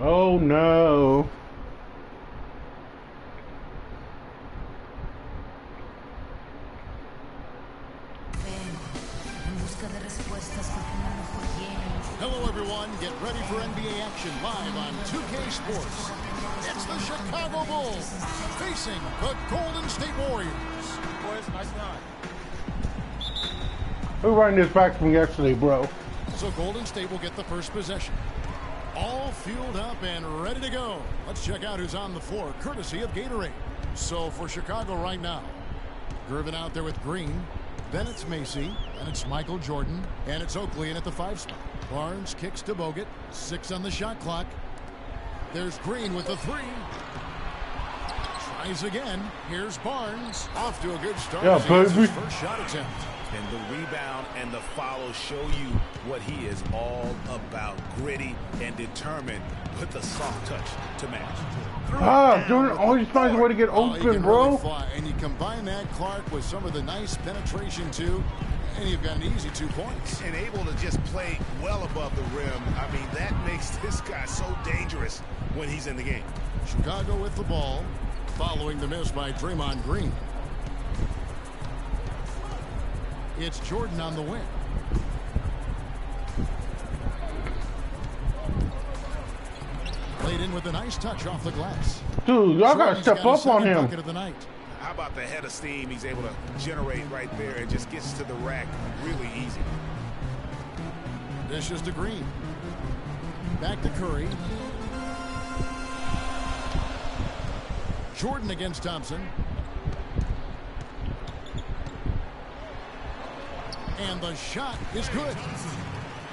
Oh no. Hello, everyone. Get ready for NBA action live on 2K Sports. It's the Chicago Bulls facing the Golden State Warriors. Boys, nice line. Who running this back from yesterday, bro? So Golden State will get the first possession. All fueled up and ready to go. Let's check out who's on the floor, courtesy of Gatorade. So for Chicago right now, Gervin out there with Green. Then it's Macy, and it's Michael Jordan, and it's Oakley in at the 5 spot. Barnes kicks to Bogut, 6 on the shot clock. There's Green with the 3. Tries again. Here's Barnes. Off to a good start. Yeah, baby. His first shot attempt. And the rebound and the follow show you what he is all about. Gritty and determined with a soft touch to match. Jordan always finds a way to get He open, can bro. really fly. And you combine that, Clark, with some of the nice penetration, too, and you've got an easy 2 points. And able to just play well above the rim. I mean, that makes this guy so dangerous when he's in the game. Chicago with the ball, following the miss by Draymond Green. It's Jordan on the wing. Played in with a nice touch off the glass. Dude, y'all gotta Jordan's step got his up on second him. bucket of the night. How about the head of steam he's able to generate right there and just gets to the rack really easy. Dishes to Green. Back to Curry. Jordan against Thompson. And the shot is good.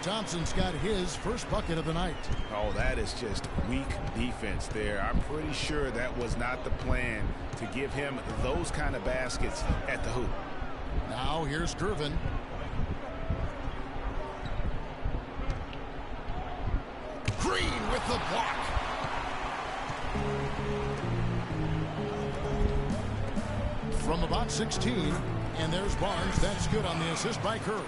Thompson's got his first bucket of the night. Oh, that is just weak defense there. I'm pretty sure that was not the plan to give him those kind of baskets at the hoop. Now here's Gervin. Green with the block. From about 16, and there's Barnes. That's good on the assist by Curry.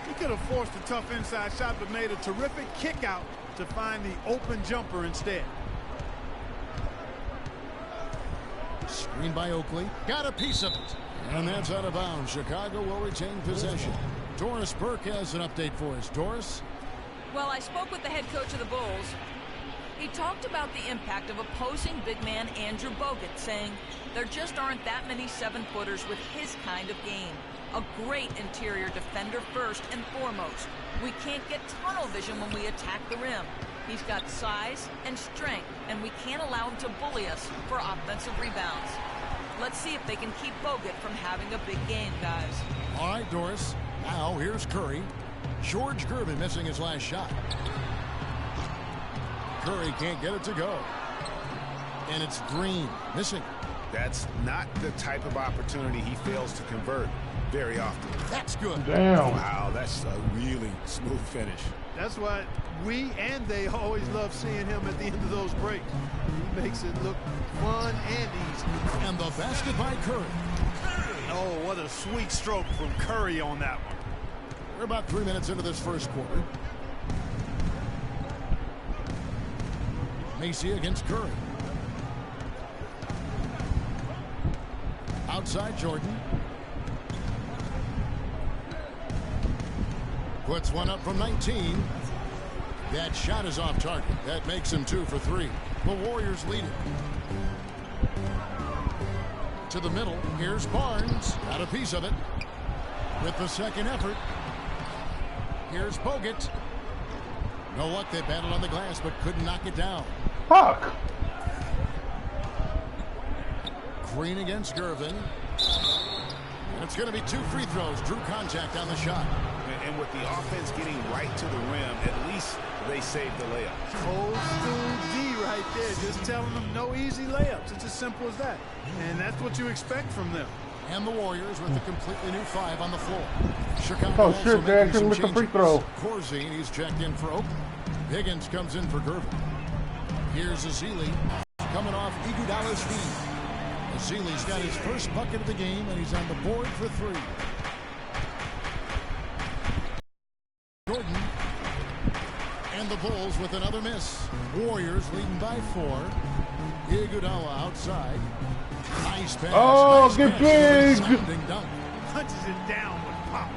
He could have forced a tough inside shot, but made a terrific kick out to find the open jumper instead. Screen by Oakley. Got a piece of it. And that's out of bounds. Chicago will retain possession. Doris Burke has an update for us. Doris? Well, I spoke with the head coach of the Bulls. He talked about the impact of opposing big man Andrew Bogut, saying there just aren't that many 7-footers with his kind of game. A great interior defender first and foremost. We can't get tunnel vision when we attack the rim. He's got size and strength, and we can't allow him to bully us for offensive rebounds. Let's see if they can keep Bogut from having a big game, guys. All right, Doris. Now here's Curry. George Gervin missing his last shot. Curry can't get it to go. And it's Green missing. That's not the type of opportunity he fails to convert very often. That's good. Damn. Wow, that's a really smooth finish. That's why we and they always love seeing him at the end of those breaks. He makes it look fun and easy. And the basket by Curry. Oh, what a sweet stroke from Curry on that one. We're about 3 minutes into this first quarter. Macy against Curry. Outside Jordan. Puts one up from 19. That shot is off target. That makes him 2 for 3. The Warriors lead it. To the middle. Here's Barnes. Got a piece of it. With the second effort. Here's Bogut. No luck. They battled on the glass but couldn't knock it down. Fuck. Green against Gervin. And it's going to be 2 free throws. Drew contact on the shot. And with the offense getting right to the rim, at least they saved the layup. Old school D right there, just telling them no easy layups. It's as simple as that. And that's what you expect from them. And the Warriors with a completely new 5 on the floor. Chicago Oh, also shit, making Jackson some with the free changes. throw. Corzine, he's checked in for Oakland. Higgins comes in for Gervin. Here's Azili coming off Iguodala's feet. Azili's got his first bucket of the game, and he's on the board for 3. Jordan. And the Bulls with another miss. Warriors leading by 4. Iguodala outside. Nice pass. Oh, nice get catch. big. Sounding dunk. Punches it down with pop.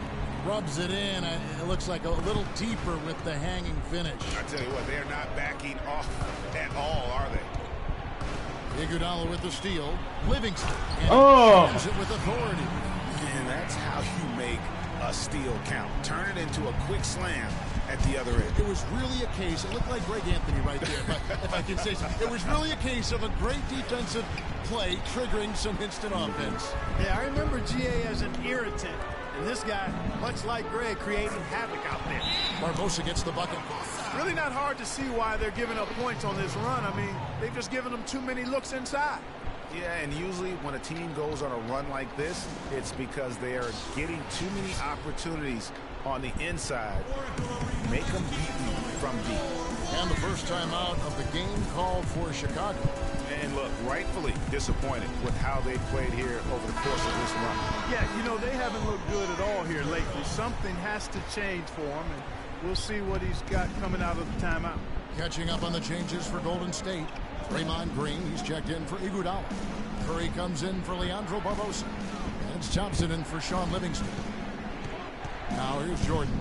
Rubs it in. It looks like a little deeper with the hanging finish. I tell you what, they're not backing off at all, are they? Iguodala with the steal. Livingston. And jams it with authority. And that's how you make a steal count. Turn it into a quick slam at the other end. It was really a case, it looked like Greg Anthony right there, but if I can say so, it was really a case of a great defensive play triggering some instant offense. Yeah, I remember GA as an irritant, and this guy, much like Greg, creating havoc out there. Barbosa gets the bucket. Really not hard to see why they're giving up points on this run. I mean, they've just given them too many looks inside. Yeah, and usually when a team goes on a run like this, it's because they are getting too many opportunities on the inside. Make them beat you from deep. And the first time out of the game called for Chicago. And look, rightfully disappointed with how they played here over the course of this run. Yeah, you know, they haven't looked good at all here lately. Something has to change for them, and we'll see what he's got coming out of the timeout. Catching up on the changes for Golden State. Draymond Green, he's checked in for Iguodala. Curry comes in for Leandro Barbosa. And it's Thompson in for Sean Livingston. Now here's Jordan.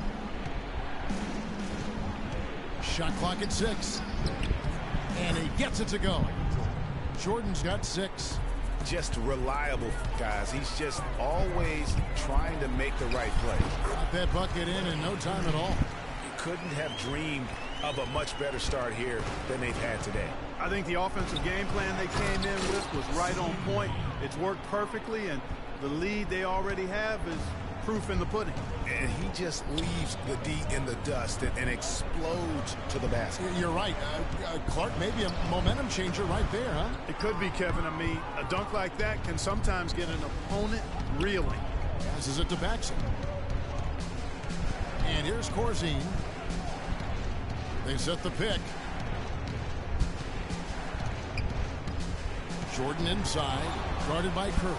Shot clock at 6. And he gets it to go. Jordan's got 6. Just reliable, guys. He's just always trying to make the right play. Got that bucket in no time at all. He couldn't have dreamed of a much better start here than they've had today. I think the offensive game plan they came in with was right on point. It's worked perfectly, and the lead they already have is proof in the pudding. And he just leaves the D in the dust and explodes to the basket. You're right. Clark, maybe a momentum changer right there, huh? It could be, Kevin. I mean, a dunk like that can sometimes get an opponent reeling. Passes it to Paxson. And here's Corzine. They set the pick. Jordan inside, guarded by Curry.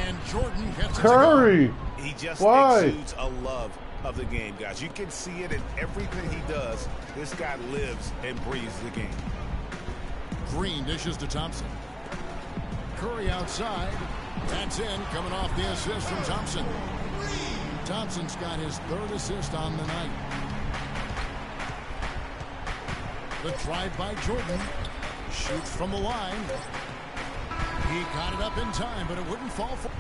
And Jordan gets it to Curry. go. He just Why? exudes a love of the game, guys. You can see it in everything he does. This guy lives and breathes the game. Green dishes to Thompson. Curry outside. That's in, coming off the assist from Thompson. Thompson's got his 3rd assist on the night. The drive by Jordan. Shoots from the line. He got it up in time, but it wouldn't fall for.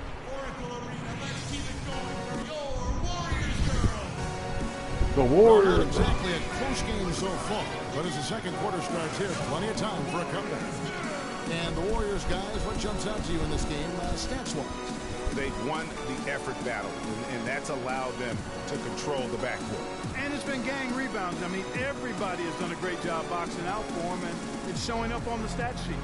The Not Warriors. exactly a close game so far, but as the second quarter starts here, plenty of time for a comeback. And the Warriors, guys, what jumps out to you in this game, stats-wise? They've won the effort battle, and that's allowed them to control the backcourt. And it's been gang rebounds. I mean, everybody has done a great job boxing out for him, and it's showing up on the stat sheet.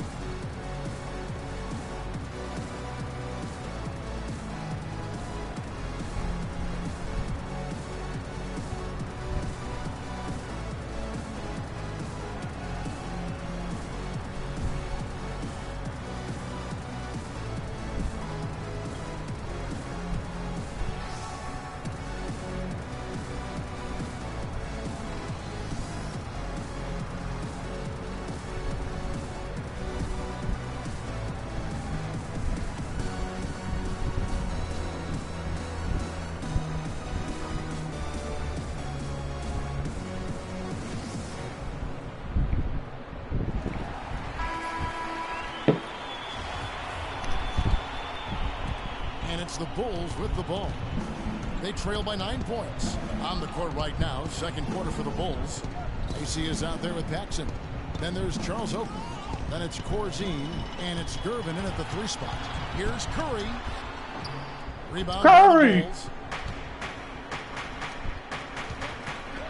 The Bulls with the ball. They trail by 9 points. On the court right now, second quarter for the Bulls. AC is out there with Paxson. Then there's Charles Oakley. Then it's Corzine, and it's Gervin in at the 3 spot. Here's Curry. Rebound by the Bulls.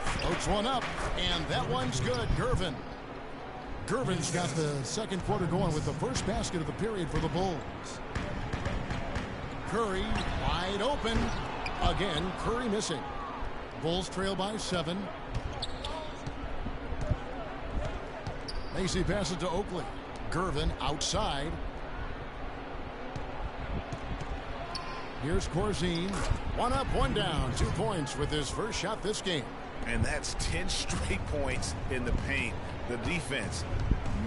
Floats one up, and that one's good. Gervin. Gervin's got the second quarter going with the first basket of the period for the Bulls. Curry wide open. Again, Curry missing. Bulls trail by 7. Macy passes to Oakley. Gervin outside. Here's Corzine. 1 up, 1 down. 2 points with his first shot this game. And that's 10 straight points in the paint. The defense,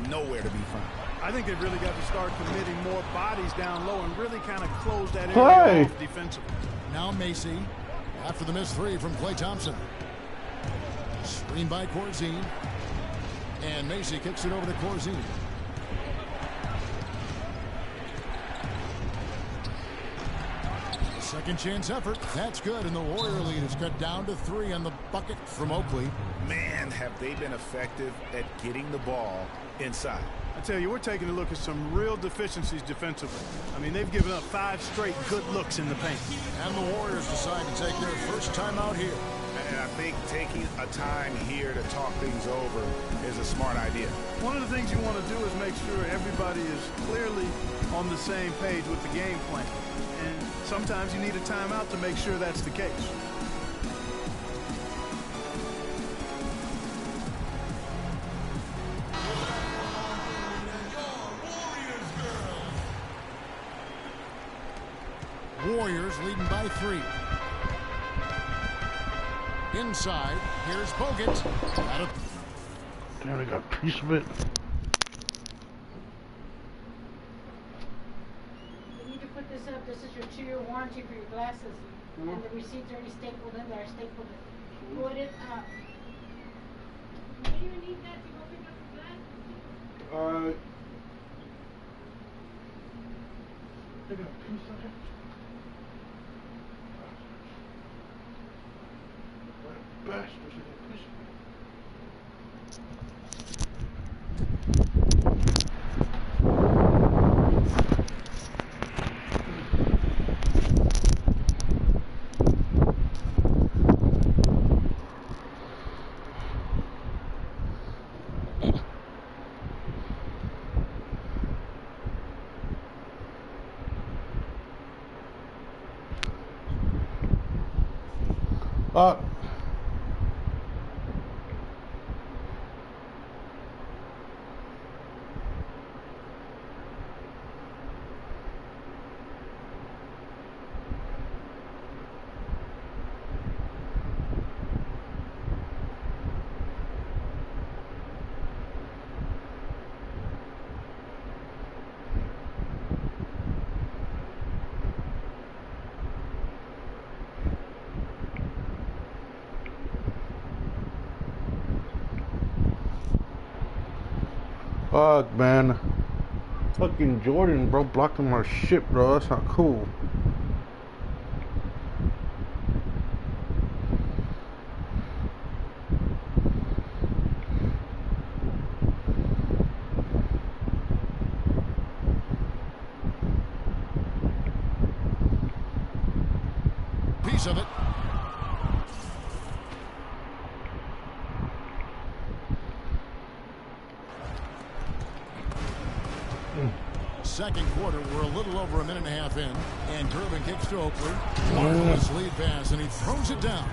nowhere to be found. I think they've really got to start committing more bodies down low and really kind of close that area Play. off defensively. Now Macy after the missed three from Klay Thompson. Screen by Corzine. And Macy kicks it over to Corzine. Second chance effort. That's good. And the Warrior lead is cut down to 3 on the bucket from Oakley. Man, have they been effective at getting the ball inside. I tell you, we're taking a look at some real deficiencies defensively. I mean, they've given up 5 straight good looks in the paint. And the Warriors decide to take their first time out here. And I think taking a time here to talk things over is a smart idea. One of the things you want to do is make sure everybody is clearly on the same page with the game plan. And sometimes you need a timeout to make sure that's the case. Warriors leading by 3. Inside, here's Bogut. Damn, I got a piece of it. You need to put this up. This is your 2-year warranty for your glasses. And the receipts are already stapled in there. Stapled it. Put it up. Do you need that to go pick up your glasses? I got a piece of it. Bastards, I got a piece of it. Fuck, man. Fucking Jordan, bro, blocking my shit, bro. That's not cool. Piece of it. Second quarter, we're a little over a minute and a half in, and Durbin kicks to Oakley. Marvelous lead pass, and he throws it down.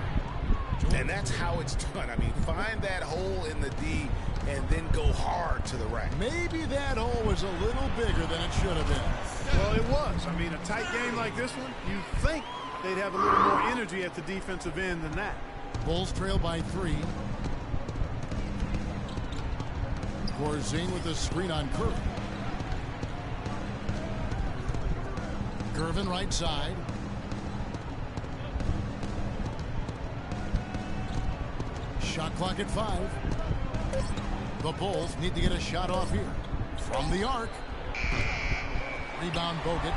And that's how it's done. I mean, find that hole in the D and then go hard to the rack. Maybe that hole was a little bigger than it should have been. Well, it was. I mean, a tight game like this one, you think they'd have a little more energy at the defensive end than that. Bulls trail by 3. Corzine with the screen on Curry. Gervin right side. Shot clock at 5. The Bulls need to get a shot off here. From the arc. Rebound Bogut.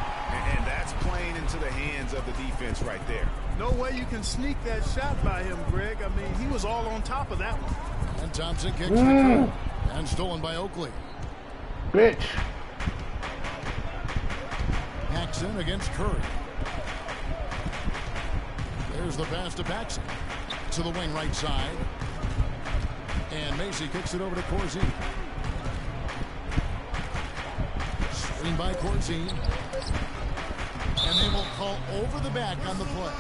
And that's playing into the hands of the defense right there. No way you can sneak that shot by him, Greg. I mean, he was all on top of that one. And Thompson kicks the curve. And stolen by Oakley. Bitch. Paxson against Curry. There's the pass to Paxson. To the wing right side. And Macy kicks it over to Corzine. Screen by Corzine. And they will call over the back on the play.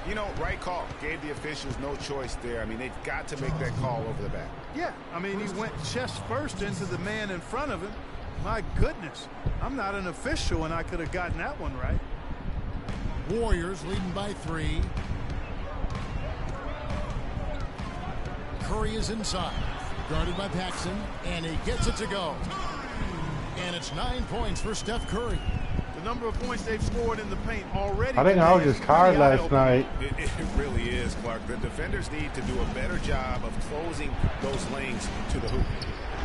You know, right call. Gave the officials no choice there. I mean, they've got to make that call over the back. Yeah, I mean, he went chest first into the man in front of him. My goodness, I'm not an official, and I could have gotten that one right. Warriors leading by 3. Curry is inside. Guarded by Paxson, and he gets it to go. And it's 9 points for Steph Curry. The number of points they've scored in the paint already. I think I was just tired last night. It really is, Clark. The defenders need to do a better job of closing those lanes to the hoop.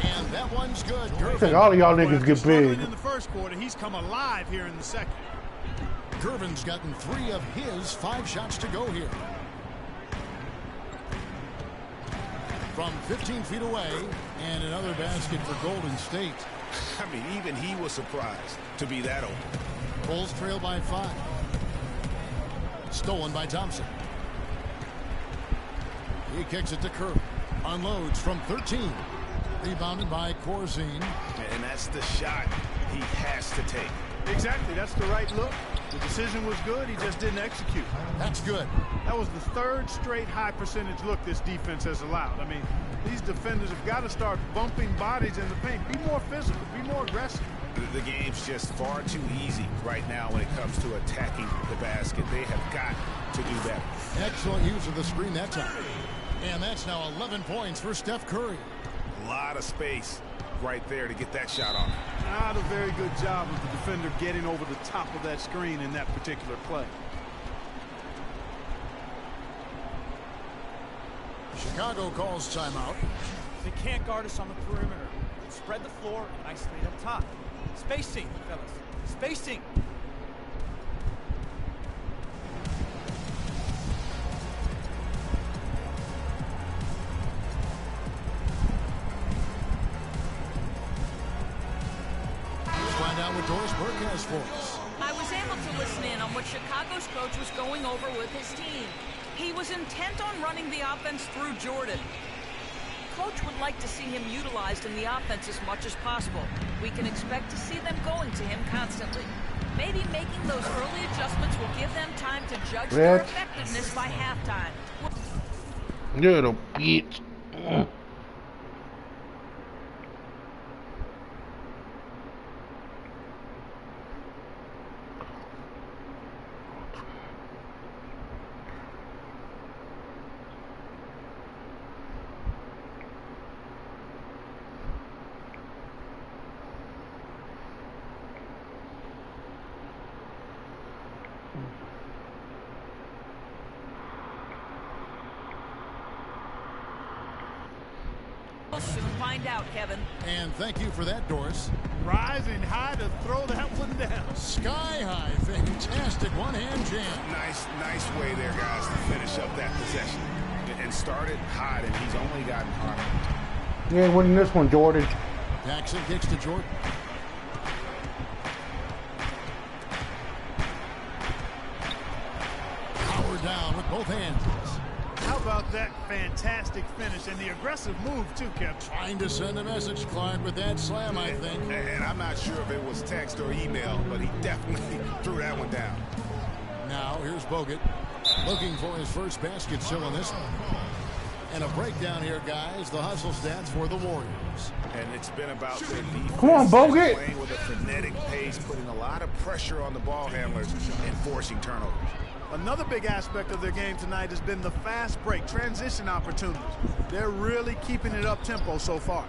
And that one's good. I think all of y'all niggas get big. In the first quarter, he's come alive here in the second. Gervin's gotten 3 of his 5 shots to go here. From 15 feet away, and another basket for Golden State. I mean, even he was surprised to be that open. Bulls trail by 5. Stolen by Thompson. He kicks it to Curry. Unloads from 13. Rebounded by Corzine. And that's the shot he has to take. Exactly. That's the right look. The decision was good. He just didn't execute. That's good. That was the 3rd straight high percentage look this defense has allowed. I mean, these defenders have got to start bumping bodies in the paint. Be more physical. Be more aggressive. The game's just far too easy right now when it comes to attacking the basket. They have got to do better. Excellent use of the screen that time. And that's now 11 points for Steph Curry. A lot of space right there to get that shot off. Not a very good job of the defender getting over the top of that screen in that particular play. Chicago calls timeout. They can't guard us on the perimeter. Spread the floor and isolate up top. Spacing, fellas. Spacing. What Doris Burke has for us. I was able to listen in on what Chicago's coach was going over with his team. He was intent on running the offense through Jordan. Coach would like to see him utilized in the offense as much as possible. We can expect to see them going to him constantly. Maybe making those early adjustments will give them time to judge their effectiveness by halftime. Little bitch. We'll soon find out, Kevin. And thank you for that, Doris. Rising high to throw that one down. Sky high. Fantastic one-hand jam. Nice way there, guys, to finish up that possession. And started hot, and he's only gotten hotter. You ain't winning this one, Jordan. Paxson kicks to Jordan. Power down with both hands. How about that fantastic finish and the aggressive move, too, Kevin? Trying to send a message, Clark, with that slam, I think. And I'm not sure if it was text or email, but he definitely threw that one down. Now, here's Bogut looking for his first basket still in this one. And a breakdown here, guys. The hustle stats for the Warriors. And it's been about their defense. Come on, Bogut. Playing with a frenetic pace, putting a lot of pressure on the ball handlers and forcing turnovers. Another big aspect of their game tonight has been the fast break, transition opportunities. They're really keeping it up tempo so far.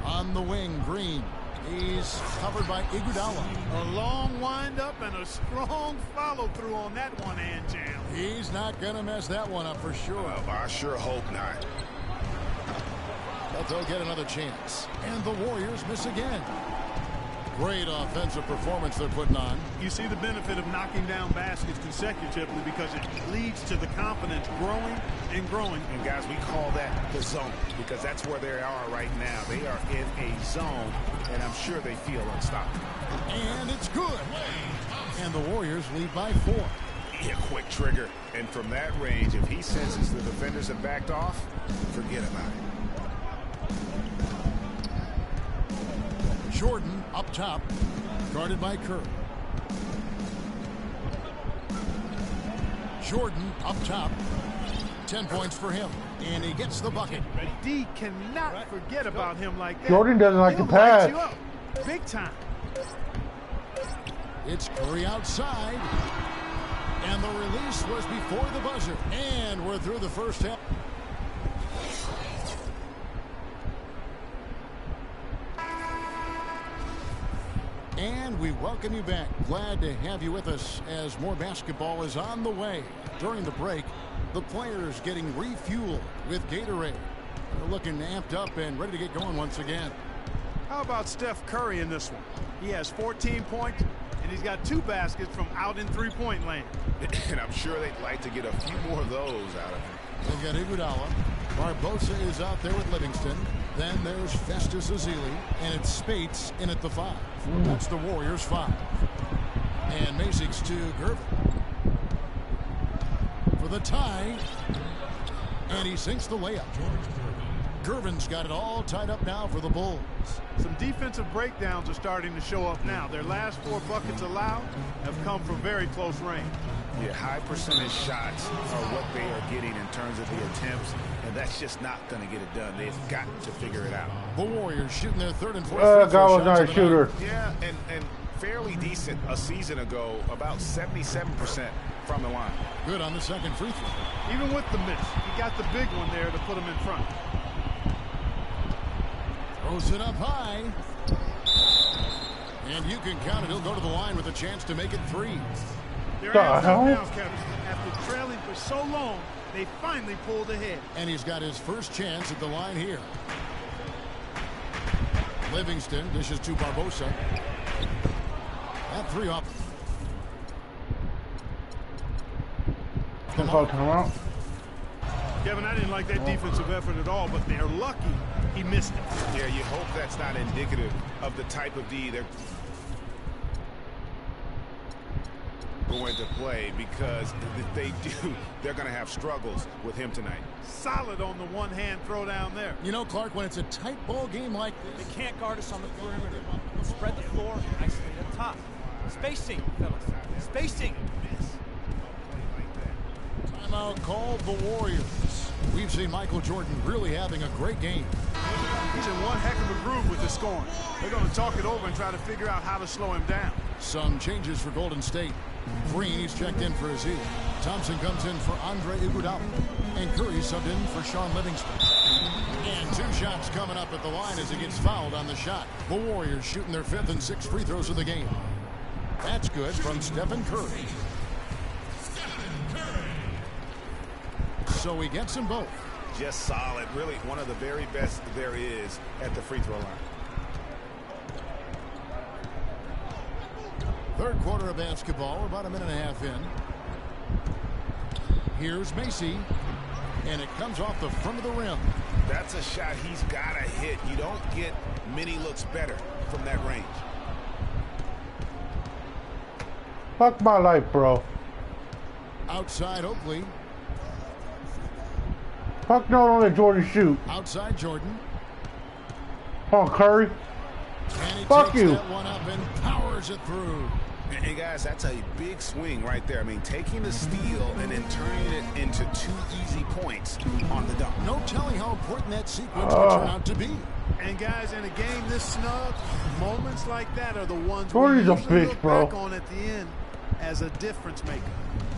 On the wing, Green. He's covered by Iguodala. A long windup and a strong follow-through on that one-hand jam. He's not going to mess that one up for sure. Well, I sure hope not. But they'll get another chance. And the Warriors miss again. Great offensive performance they're putting on. You see the benefit of knocking down baskets consecutively because it leads to the confidence growing and growing. And guys, we call that the zone because that's where they are right now. They are in a zone, and I'm sure they feel unstoppable. And it's good. And the Warriors lead by 4. Yeah, quick trigger. And from that range, if he senses the defenders have backed off, forget about it. Jordan up top, guarded by Curry. Jordan up top, 10 points for him, and he gets the bucket. D cannot forget about him like that. Jordan doesn't like to He'll light pass. you up. Big time. It's Curry outside, and the release was before the buzzer, and we're through the first half. And we welcome you back. Glad to have you with us as more basketball is on the way. During the break, the players getting refueled with Gatorade. They're looking amped up and ready to get going once again. How about Steph Curry in this one? He has 14 points, and he's got 2 baskets from out in three-point land. And I'm sure they'd like to get a few more of those out of him. They've got Iguodala. Barbosa is out there with Livingston. Then there's Festus Ezeli, and it's Spates in at the 5. That's the Warriors 5. And Mazick's to Gervin for the tie, and he sinks the layup. Gervin's got it all tied up now for the Bulls. Some defensive breakdowns are starting to show up now. Their last 4 buckets allowed have come from very close range. Yeah, high percentage shots are what they are getting in terms of the attempts, and that's just not going to get it done. They've got to figure it out. The Warriors shooting their 3rd and 4th. That guy was not a shooter. Yeah, and fairly decent a season ago, about 77% from the line. Good on the 2nd free throw. Even with the miss, he got the big one there to put him in front. Throws it up high. And you can count it. He'll go to the line with a chance to make it 3. They're hands up now, Kevin. After trailing for so long, they finally pulled ahead. And he's got his first chance at the line here. Livingston dishes to Barbosa. That 3 off. Timeout. Kevin, I didn't like that defensive effort at all, but they're lucky he missed it. Yeah, you hope that's not indicative of the type of D they're going to play, because if they do, they're going to have struggles with him tonight. Solid on the one-hand throw down there. You know, Clark, when it's a tight ball game like this, They can't guard us on the perimeter. Spread the floor and isolate up top. Spacing, fellas. Spacing. timeout called the Warriors. We've seen Michael Jordan really having a great game. He's in one heck of a groove with the scoring. They're going to talk it over and try to figure out how to slow him down. Some changes for Golden State. Green, he's checked in for Aziz. Thompson comes in for Andre Iguodala. And Curry subbed in for Sean Livingston. And 2 shots coming up at the line as he gets fouled on the shot. The Warriors shooting their 5th and 6th free throws of the game. That's good from Stephen Curry. So he gets them both. Just solid. Really one of the very best there is at the free throw line. 3rd quarter of basketball. We're about a minute and a half in. Here's Macy. And it comes off the front of the rim. That's a shot he's got to hit. You don't get many looks better from that range. Fuck my life, bro. Outside Oakley. Fuck no, don't let Jordan shoot. Outside Jordan. Come on, Curry. And he Fuck takes you. that one up and powers it through. Hey, guys, that's a big swing right there. I mean, taking the steal and then turning it into 2 easy points on the dunk. No telling how important that sequence will turn out to be. And guys, in a game this snug, moments like that are the ones Jordan's we a usually bitch, look bro. back on at the end as a difference maker.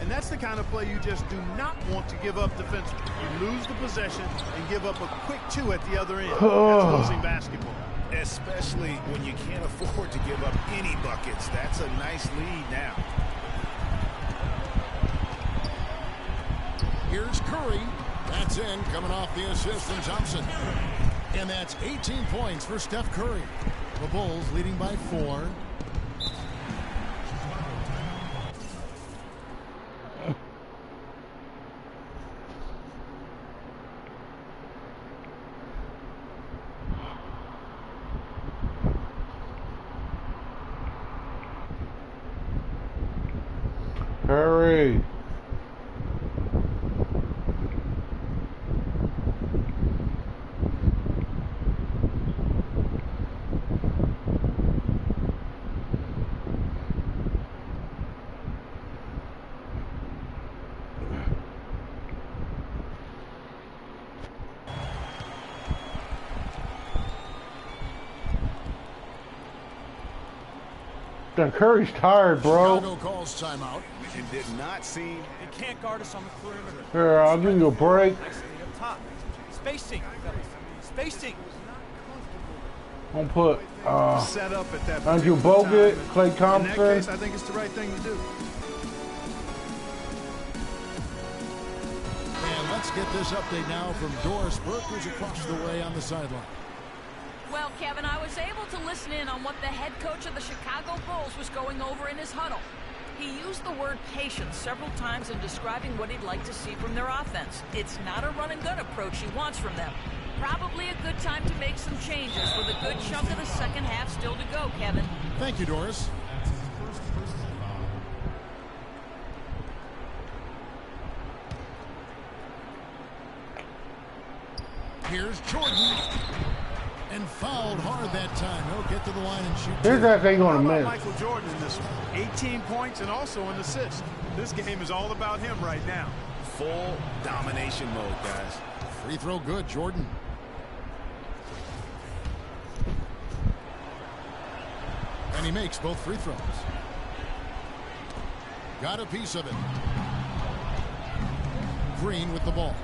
And that's the kind of play you just do not want to give up defensively. You lose the possession and give up a quick 2 at the other end. That's losing basketball. Especially when you can't afford to give up any buckets. That's a nice lead now. Here's Curry. That's in, coming off the assist from Thompson. And that's 18 points for Steph Curry. The Bulls leading by 4. Curry. Damn, Curry's tired, bro. Chicago calls timeout. It did not seem. They can't guard us on the perimeter. Here, I'll give you a break. Isolate up top. Spacing, fellas. Spacing. I'm gonna put set up at that Andrew particular Bogut, time. Klay In that Thompson. case, I think it's the right thing to do. And let's get this update now from Doris Burke, who's across the way on the sideline. Well, Kevin, I was able to listen in on what the head coach of the Chicago Bulls was going over in his huddle. He used the word patience several times in describing what he'd like to see from their offense. It's not a run-and-gun approach he wants from them. Probably a good time to make some changes with a good chunk of the second half still to go, Kevin. Thank you, Doris. Here's Jordan. And fouled hard that time. He'll get to the line and shoot. Here's that thing How gonna about miss. Michael Jordan in this one? 18 points and also an assist. This game is all about him right now. Full domination mode, guys. Free throw good, Jordan. And he makes both free throws. Got a piece of it. Green with the ball.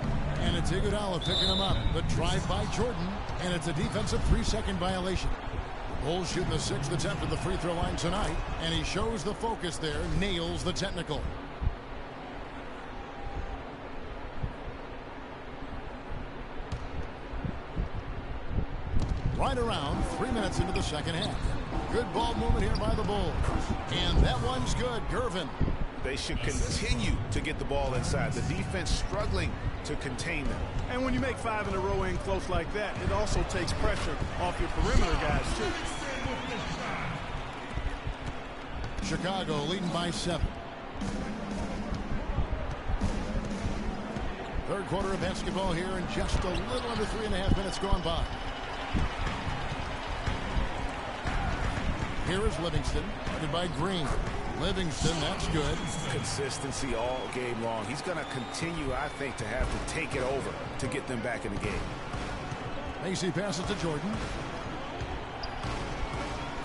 And it's Iguodala picking him up. The drive by Jordan. And it's a defensive 3-second violation. Bulls shooting the 6th attempt at the free throw line tonight. And he shows the focus there. Nails the technical. Right around 3 minutes into the second half. Good ball movement here by the Bulls. And that one's good. Gervin. They should continue to get the ball inside. The defense struggling to contain them. And when you make 5 in a row in close like that, it also takes pressure off your perimeter guys, too. Chicago leading by 7. Third quarter of basketball here, and just a little under 3.5 minutes gone by. Here is Livingston, guarded by Green. Livingston, that's good. Consistency all game long. He's going to continue, I think, to have to take it over to get them back in the game. Macy passes to Jordan.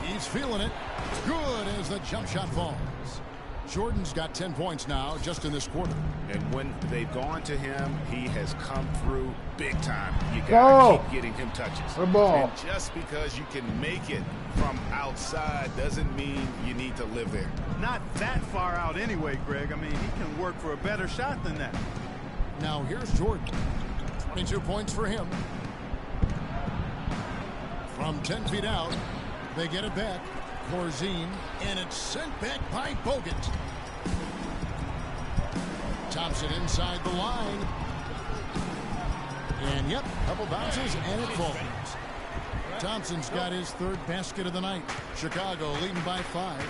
He's feeling it. Good as the jump shot falls. Jordan's got 10 points now just in this quarter. And when they've gone to him, he has come through big time. You got to keep getting him touches. Good ball. And just because you can make it from outside doesn't mean you need to live there. Not that far out anyway, Greg. I mean, he can work for a better shot than that. Now here's Jordan. 22 points for him. From 10 feet out, they get it back. Corzine, and it's sent back by Bogut. Thompson inside the line. And yep, couple bounces and it falls. Thompson's got his 3rd basket of the night. Chicago leading by 5.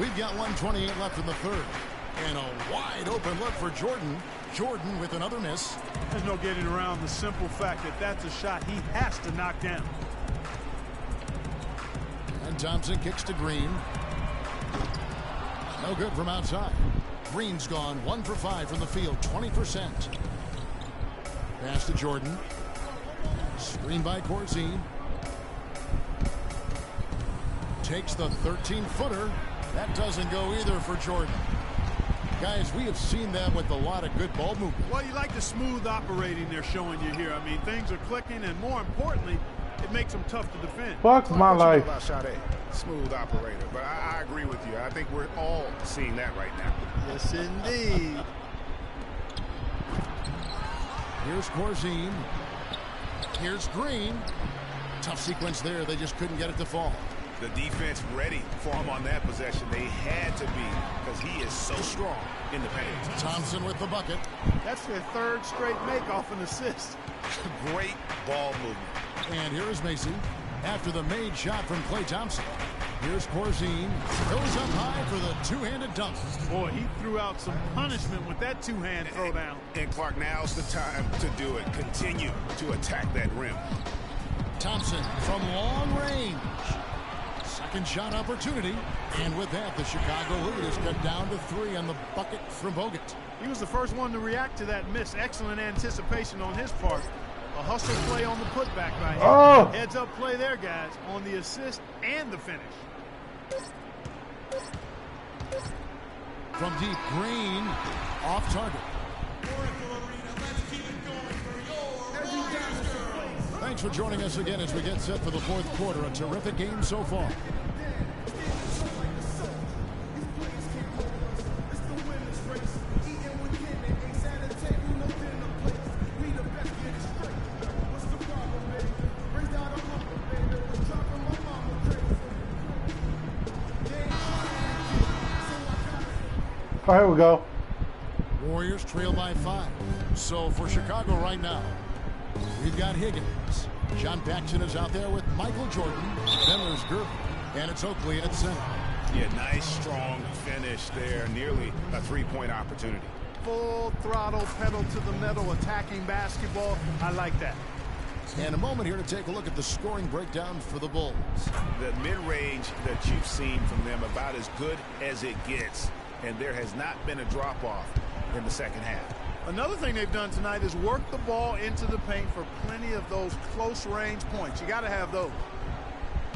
We've got 1:28 left in the 3rd. And a wide open look for Jordan. Jordan with another miss. There's no getting around the simple fact that that's a shot he has to knock down. And Thompson kicks to Green. No good from outside. Green's gone 1 for 5 from the field, 20%. Pass to Jordan. Screen by Corzine. Takes the 13-footer. That doesn't go either for Jordan. Guys, we have seen that with a lot of good ball movement. Well, you like the smooth operating they're showing you here. I mean, things are clicking, and more importantly, it makes them tough to defend. Fuck my life. About Sade, smooth operator, but I agree with you. I think we're all seeing that right now. Yes, indeed. Here's Corzine. Here's Green. Tough sequence there. They just couldn't get it to fall. The defense ready for him on that possession. They had to be because he is so strong in the paint. Thompson with the bucket. That's their 3rd straight make off an assist. Great ball movement. And here's Macy after the made shot from Klay Thompson. Here's Corzine. Goes up high for the two-handed dunk. Boy, he threw out some punishment with that two-hand throwdown. And Clark, now's the time to do it. Continue to attack that rim. Thompson from long range. Second shot opportunity. And with that, the Chicago lead is cut down to 3 on the bucket from Bogut. He was the first one to react to that miss. Excellent anticipation on his part. A hustle play on the putback by him. Oh. Heads up play there, guys, on the assist and the finish. From deep, Green off target. As you Thanks for joining us again as we get set for the fourth quarter. A terrific game so far. Oh, here we go. Warriors trail by 5. So for Chicago right now, we've got Higgins. John Paxson is out there with Michael Jordan. Then there's Gervin. And it's Oakley at center. Yeah, nice, strong finish there. Nearly a three-point opportunity. Full throttle, pedal to the metal, attacking basketball. I like that. And a moment here to take a look at the scoring breakdown for the Bulls. The mid-range that you've seen from them about as good as it gets. And there has not been a drop-off in the second half. Another thing they've done tonight is work the ball into the paint for plenty of those close-range points. You got to have those.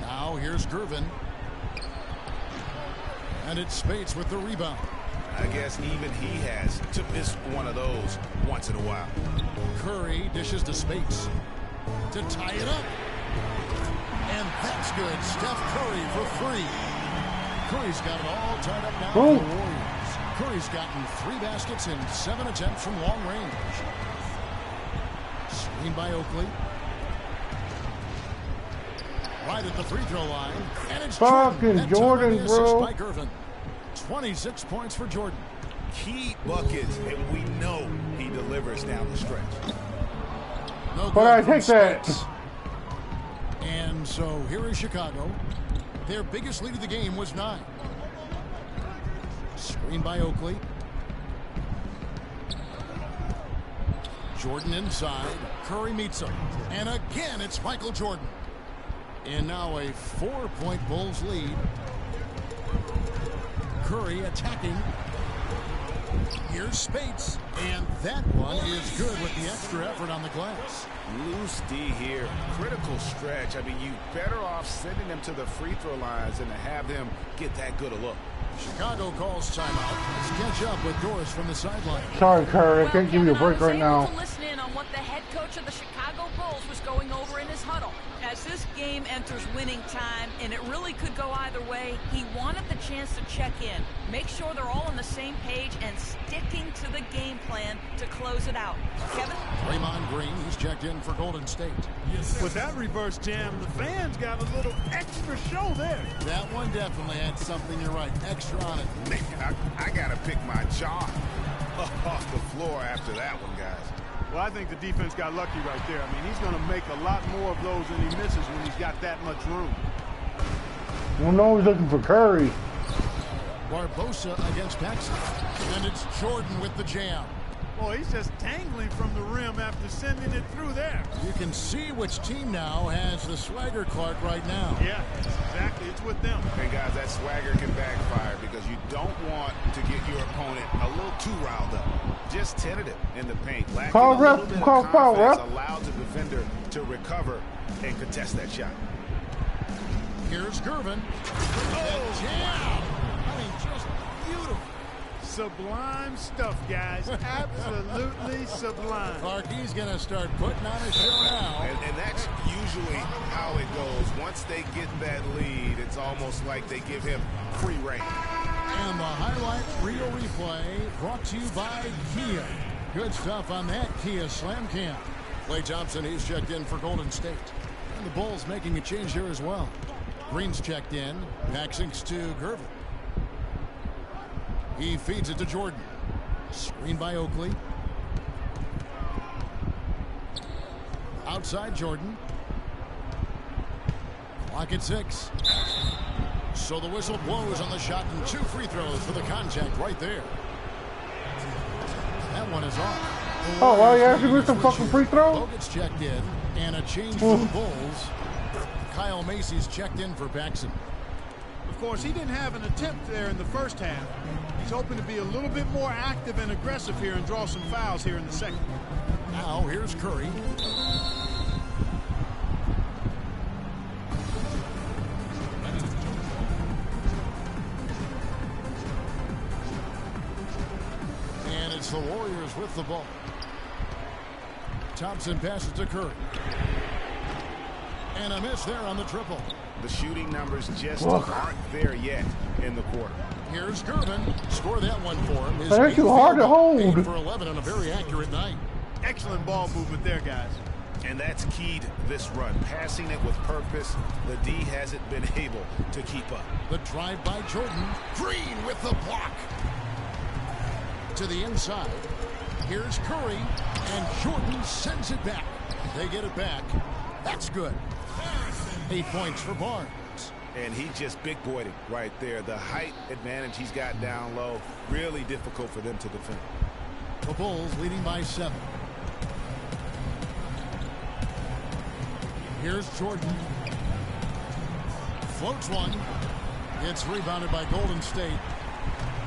Now here's Gervin. And it's Spates with the rebound. I guess even he has to miss one of those once in a while. Curry dishes to Spates to tie it up. And that's good. Steph Curry for free. Curry's got it all tied up now for the Warriors. Curry's gotten 3 baskets in 7 attempts from long range. Screen by Oakley. Right at the free throw line. And it's Fucking Jordan, bro. By Gervin. 26 points for Jordan. Key buckets, and we know he delivers down the stretch. No good But I from take that. Spates. And so here is Chicago. Their biggest lead of the game was 9. Screen by Oakley. Jordan inside. Curry meets him. And again, it's Michael Jordan. And now a 4-point Bulls lead. Curry attacking. Here's Spates. And that one is good with the extra effort on the glass. Loose D here. Critical stretch. I mean, you better off sending them to the free throw lines than to have them get that good a look. Chicago calls timeout. Let's catch up with Doris from the sideline. Sorry, Curry. I can't give you a break right I now. was able to listen in on what the head coach of the Chicago Bulls was going over in his huddle. As this game enters winning time, and it really could go either way, he wanted the chance to check in, make sure they're all on the same page, and sticking to the game plan to close it out. Kevin? Draymond Green, he's checked in for Golden State. With that reverse jam, the fans got a little extra show there. That one definitely had something, you're right, extra on it. Man, I got to pick my jaw off the floor after that one, guys. Well, I think the defense got lucky right there. I mean, he's going to make a lot more of those than he misses when he's got that much room. Well, no, he's looking for Curry. Barbosa against Paxson. And it's Jordan with the jam. Boy, he's just tangling from the rim after sending it through there. You can see which team now has the swagger Clark right now. Yeah, exactly. It's with them. And guys, that swagger can backfire because you don't want to get your opponent a little too riled up. Just tentative in the paint. Lacking Call a little ref, bit of call foul, confidence ref. allows the defender to recover and contest that shot. Here's Gervin. Oh, jam! I mean, just beautiful. Sublime stuff, guys. Absolutely sublime. Clark, he's going to start putting on a show now. And that's usually how it goes. Once they get that lead, it's almost like they give him free reign. And the highlight reel replay brought to you by Kia. Good stuff on that Kia Slam Cam. Klay Thompson, he's checked in for Golden State. And the Bulls making a change here as well. Green's checked in. Paxson's to Gervin. He feeds it to Jordan. Screen by Oakley. Outside Jordan. Clock at 6. So the whistle blows on the shot and 2 free throws for the contact right there. That one is off. Oh, well, you actually missed a fucking free throw? Bogut's checked in, and a change for the Bulls. Kyle Macy's checked in for Paxson. Of course, he didn't have an attempt there in the first half. He's hoping to be a little bit more active and aggressive here and draw some fouls here in the second. Now, here's Curry. And it's the Warriors with the ball. Thompson passes to Curry. And a miss there on the triple. The shooting numbers just aren't there yet in the quarter. Here's Gervin. Score that one for him. They're too hard to hold. 8 for 11 on a very accurate night. Excellent ball movement there, guys. And that's keyed this run. Passing it with purpose. The D hasn't been able to keep up. The drive by Jordan. Green with the block. To the inside. Here's Curry. And Jordan sends it back. They get it back. That's good. 8 points for Barnes. And he just big boyed it right there. The height advantage he's got down low. Really difficult for them to defend. The Bulls leading by 7. Here's Jordan. Floats one. It's rebounded by Golden State.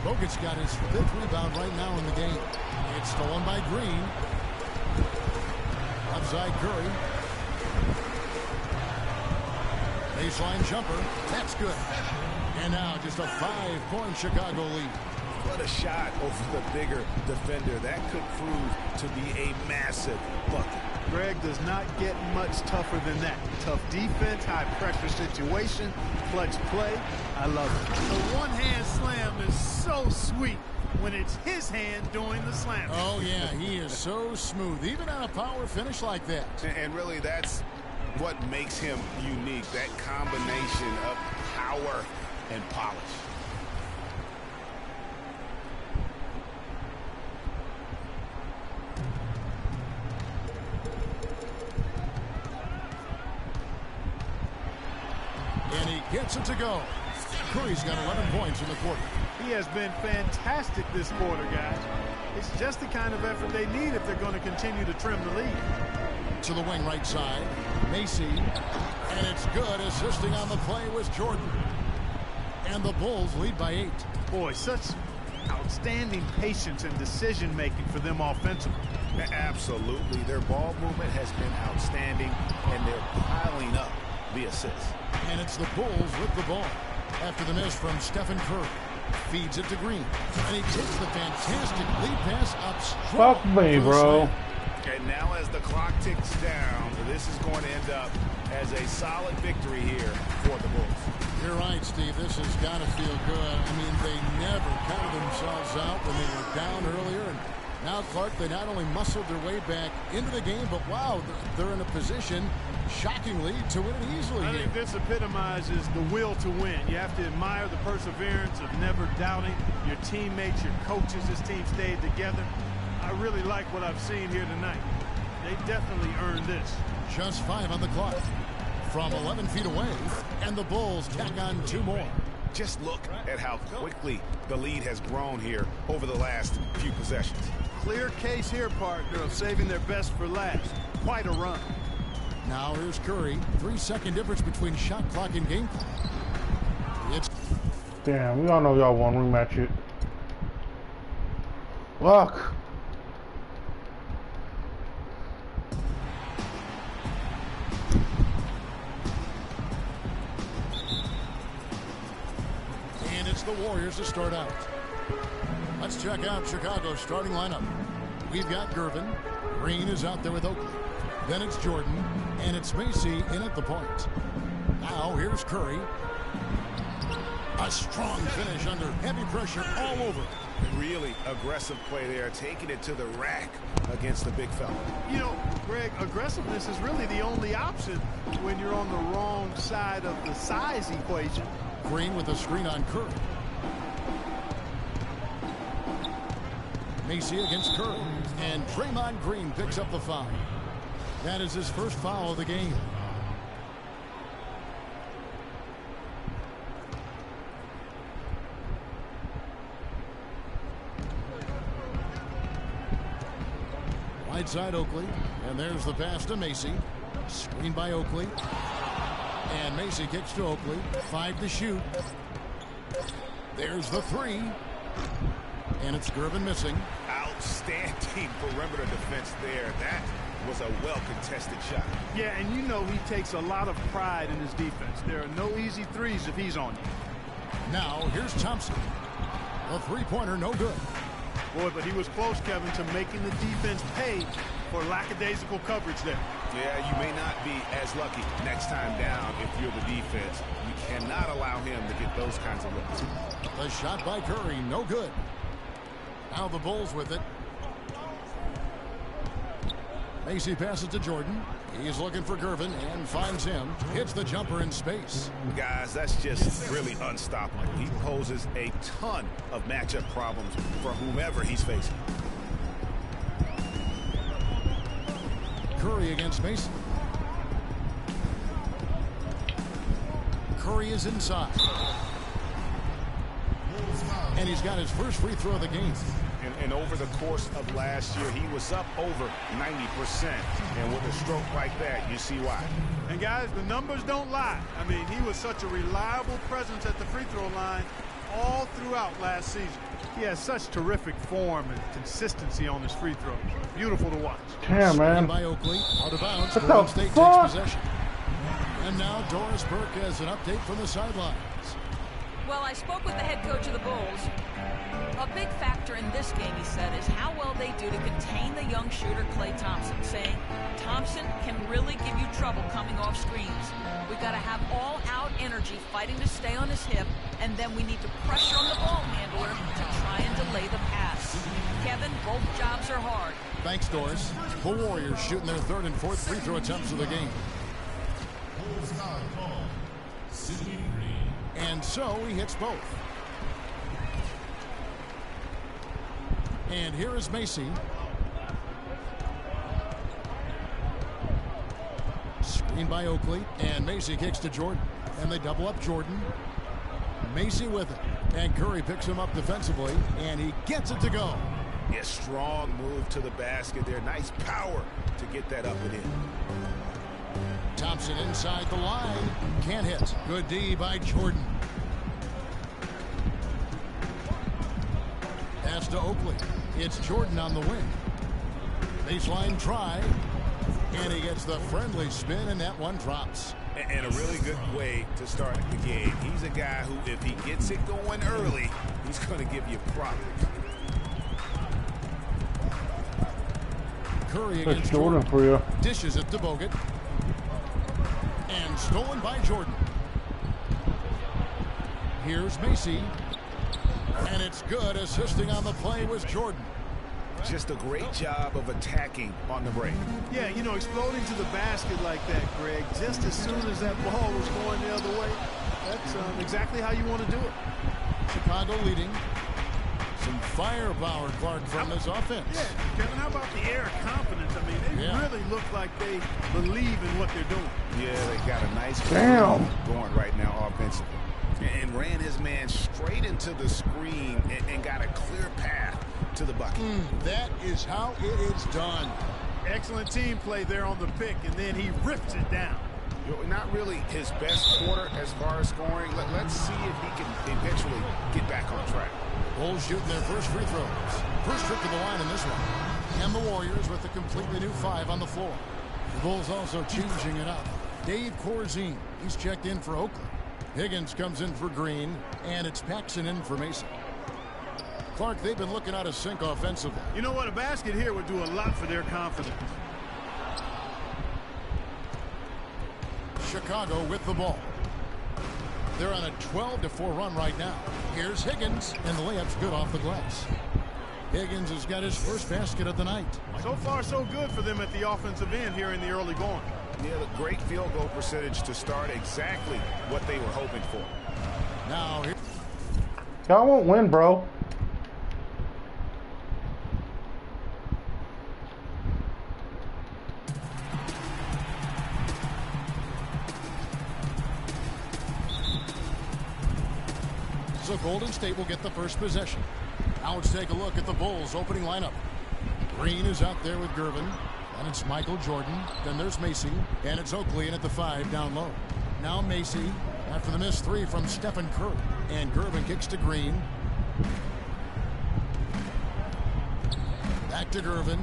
Bogut's got his 5th rebound right now in the game. It's stolen by Green. Outside Curry. Baseline jumper. That's good. And now just a 5-point Chicago lead. What a shot over the bigger defender. That could prove to be a massive bucket. Greg does not get much tougher than that. Tough defense, high pressure situation, clutch play. I love it. The one-hand slam is so sweet when it's his hand doing the slam. Oh, yeah, he is so smooth, even on a power finish like that. And really, that's what makes him unique, that combination of power and polish. And he gets it to go. Curry's got 11 points in the quarter. He has been fantastic this quarter, guys. It's just the kind of effort they need if they're going to continue to trim the lead. To the wing right side. Macy. And it's good. Assisting on the play was Jordan. And the Bulls lead by 8. Boy, such outstanding patience and decision-making for them offensively. Absolutely. Their ball movement has been outstanding, and they're piling up the assists. And it's the Bulls with the ball. After the miss from Stephen Curry. Feeds it to Green. And he takes the fantastic lead pass up strong. Fuck me, bro. And now as the clock ticks down, this is going to end up as a solid victory here for the Bulls. You're right, Steve. This has got to feel good. I mean, they never counted themselves out when they were down earlier. And now, Clark, they not only muscled their way back into the game, but wow, they're in a position, shockingly, to win it easily. I think this epitomizes the will to win. You have to admire the perseverance of never doubting your teammates, your coaches. This team stayed together. I really like what I've seen here tonight. They definitely earned this. Just 5 on the clock. From 11 feet away, and the Bulls tack on 2 more. Just look at how quickly the lead has grown here over the last few possessions. Clear case here, partner, of saving their best for last. Quite a run. Now here's Curry. 3-second difference between shot clock and game clock. It's Damn, we all know y'all want to rematch it. Fuck. And it's the Warriors to start out. Let's check out Chicago's starting lineup. We've got Gervin. Green is out there with Oakley. Then it's Jordan. And it's Macy in at the point. Now here's Curry. A strong finish under heavy pressure all over. Really aggressive play there, taking it to the rack against the big fella. You know, Greg, aggressiveness is really the only option when you're on the wrong side of the size equation. Green with a screen on Curry. Macy against Curry. And Draymond Green picks up the foul. That is his first foul of the game. Right side Oakley. And there's the pass to Macy. Screen by Oakley. And Macy kicks to Oakley. 5 to shoot. There's the 3. And it's Gervin missing. Outstanding perimeter defense there. That was a well-contested shot. Yeah, and you know he takes a lot of pride in his defense. There are no easy threes if he's on you. Now, here's Thompson. A three-pointer, no good. Boy, but he was close, Kevin, to making the defense pay for lackadaisical coverage there. Yeah, you may not be as lucky next time down if you're the defense. You cannot allow him to get those kinds of looks. The shot by Curry, no good. Now the Bulls with it. Macy passes to Jordan. He's looking for Gervin and finds him. Hits the jumper in space. Guys, that's just really unstoppable. He poses a ton of matchup problems for whomever he's facing. Curry against Mason. Curry is inside. And he's got his first free throw of the game. And over the course of last year, he was up over 90%. And with a stroke like that, you see why. And guys, the numbers don't lie. I mean, he was such a reliable presence at the free throw line all throughout last season. He has such terrific form and consistency on his free throws. Beautiful to watch. Damn, man. By Oakley, out of bounds. What Golden the State fuck? takes possession. And now Doris Burke has an update from the sidelines. Well, I spoke with the head coach of the Bulls. A big factor in this game, he said, is how well they do to contain the young shooter Klay Thompson, saying Thompson can really give you trouble coming off screens. We've got to have all-out energy fighting to stay on his hip, and then we need to pressure on the ball handler to try and delay the pass. Kevin, both jobs are hard. Thanks, Doris. The Warriors shooting their third and fourth free throw attempts of the game. And so he hits both. And here is Macy. Screen by Oakley. And Macy kicks to Jordan. And they double up Jordan. Macy with it. And Curry picks him up defensively. And he gets it to go. Yeah, strong move to the basket there. Nice power to get that up and in. Thompson inside the line. Can't hit. Good D by Jordan. Pass to Oakley. It's Jordan on the wing. Baseline try. And he gets the friendly spin, and that one drops. And a really good way to start the game. He's a guy who, if he gets it going early, he's going to give you problems. Curry That's against Jordan for you. Dishes it to Bogut. And stolen by Jordan. Here's Macy. And it's good. Assisting on the play was Jordan. Just a great job of attacking on the break. Yeah, you know, exploding to the basket like that, Greg, just as soon as that ball was going the other way, that's exactly how you want to do it. Chicago leading. Some firepower, Clark, from this offense. Yeah, Kevin, how about the air of confidence? I mean, they really look like they believe in what they're doing. Yeah, they got a nice Damn going right now offensively. And ran his man straight into the screen and got a clear path to the bucket. That is how it is done. Excellent team play there on the pick, and then he rips it down. Not really his best quarter as far as scoring. Let's see if he can eventually get back on track. Bulls shooting their first free throws. First trip to the line in this one. And the Warriors with a completely new 5 on the floor. The Bulls also changing it up. Dave Corzine, he's checked in for Oakland. Higgins comes in for Green, and it's Paxson in for Mason. Clark, they've been looking out of sync offensively. You know what? A basket here would do a lot for their confidence. Chicago with the ball. They're on a 12-4 run right now. Here's Higgins, and the layup's good off the glass. Higgins has got his first basket of the night. So far, so good for them at the offensive end here in the early going. Yeah, the great field goal percentage to start exactly what they were hoping for. Now, here. Y'all won't win, bro. So Golden State will get the first possession. Now let's take a look at the Bulls opening lineup. Green is out there with Gervin. And it's Michael Jordan. Then there's Macy. And it's Oakley in at the 5 down low. Now Macy after the missed 3 from Stephen Curry. And Gervin kicks to Green. Back to Gervin.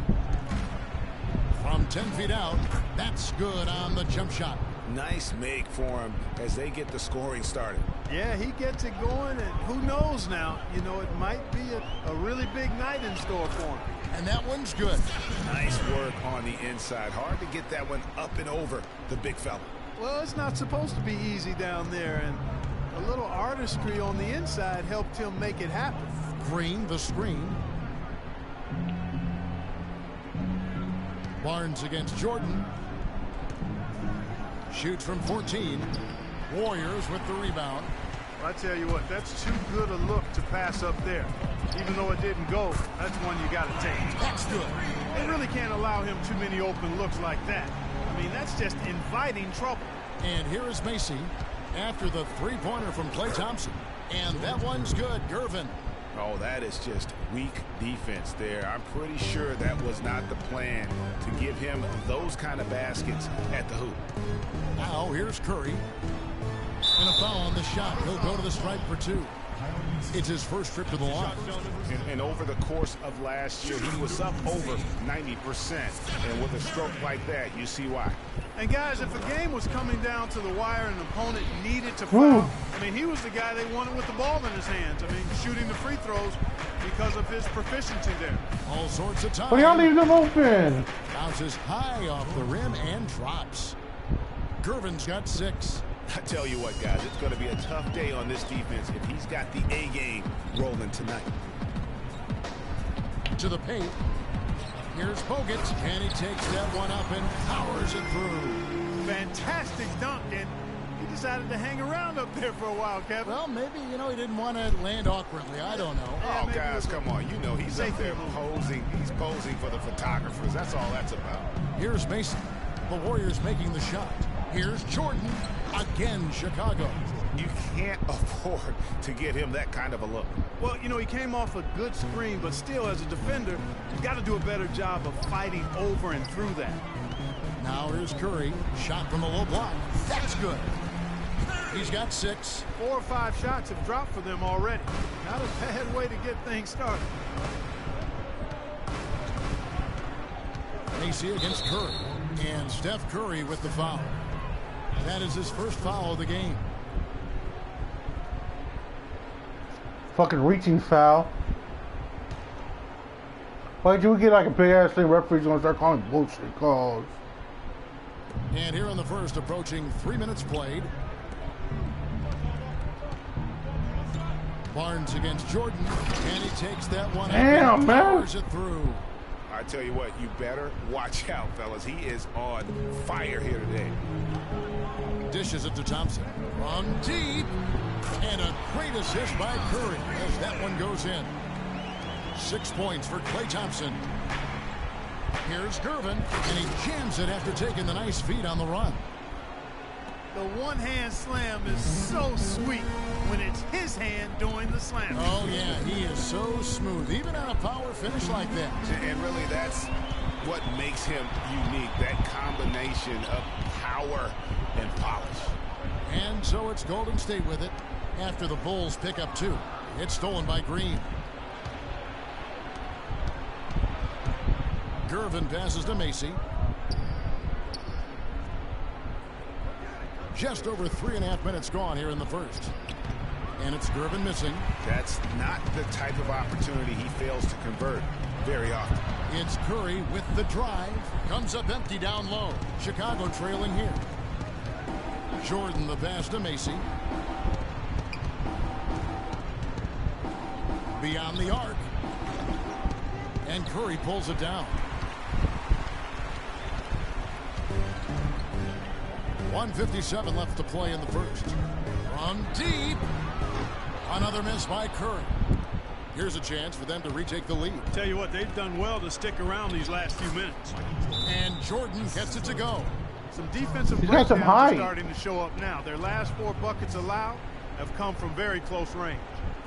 From 10 feet out. That's good on the jump shot. Nice make for him as they get the scoring started. Yeah, he gets it going, and who knows now, you know, it might be a really big night in store for him. And that one's good. Nice work on the inside. Hard to get that one up and over the big fella. Well, it's not supposed to be easy down there, and a little artistry on the inside helped him make it happen. Green, the screen. Barnes against Jordan. Shoots from 14. Warriors with the rebound. I tell you what, that's too good a look to pass up there. Even though it didn't go, that's one you got to take. That's good. They really can't allow him too many open looks like that. I mean, that's just inviting trouble. And here is Macy after the three-pointer from Klay Thompson. And that one's good. Gervin. Oh, that is just weak defense there. I'm pretty sure that was not the plan to give him those kind of baskets at the hoop. Now here's Curry. And a foul on the shot. He'll go to the stripe for 2. It's his first trip to the line. And over the course of last year, he was up over 90%. And with a stroke like that, you see why. And guys, if a game was coming down to the wire and an opponent needed to foul, I mean, he was the guy they wanted with the ball in his hands. I mean, shooting the free throws because of his proficiency there. All sorts of time. But y'all leave them open. Bounces high off the rim and drops. Gervin's got 6. I tell you what, guys, it's going to be a tough day on this defense if he's got the A game rolling tonight. To the paint. Here's Bogut, and he takes that one up and powers it through. Fantastic dunk, and he decided to hang around up there for a while, Kevin. Well, maybe, he didn't want to land awkwardly. I don't know. Oh, guys, come on. He's up there posing. He's posing for the photographers. That's all that's about. Here's Mason. The Warriors making the shot. Here's Jordan. Again, Chicago. You can't afford to get him that kind of a look. Well, he came off a good screen, but still, as a defender, you got to do a better job of fighting over and through that. Now here's Curry. Shot from the low block. That's good. He's got 6. 4 or 5 shots have dropped for them already. Not a bad way to get things started. Macy against Curry. And Steph Curry with the foul. That is his first foul of the game. Fucking reaching foul. Why do we get like a big ass thing? Referees gonna start calling bullshit calls. And here in the first, approaching 3 minutes played. Barnes against Jordan, and he takes that one. Damn, man. Powers it through. I tell you what, you better watch out, fellas. He is on fire here today. Dishes it to Thompson. From deep. And a great assist by Curry as that one goes in. 6 points for Klay Thompson. Here's Gervin, and he jams it after taking the nice feed on the run. The one-hand slam is so sweet when it's his hand doing the slam. Oh, yeah, he is so smooth, even on a power finish like that. And really, that's what makes him unique, that combination of power and polish. And so it's Golden State with it after the Bulls pick up 2. It's stolen by Green. Gervin passes to Macy. Just over 3.5 minutes gone here in the first. And it's Gervin missing. That's not the type of opportunity he fails to convert very often. It's Curry with the drive. Comes up empty down low. Chicago trailing here. Jordan the pass to Macy. Beyond the arc. And Curry pulls it down. 1:57 left to play in the first. From deep. Another miss by Curry. Here's a chance for them to retake the lead. Tell you what, they've done well to stick around these last few minutes. And Jordan gets it to go. Some defensive He's got some breakdowns height. are starting to show up now. Their last 4 buckets allowed have come from very close range.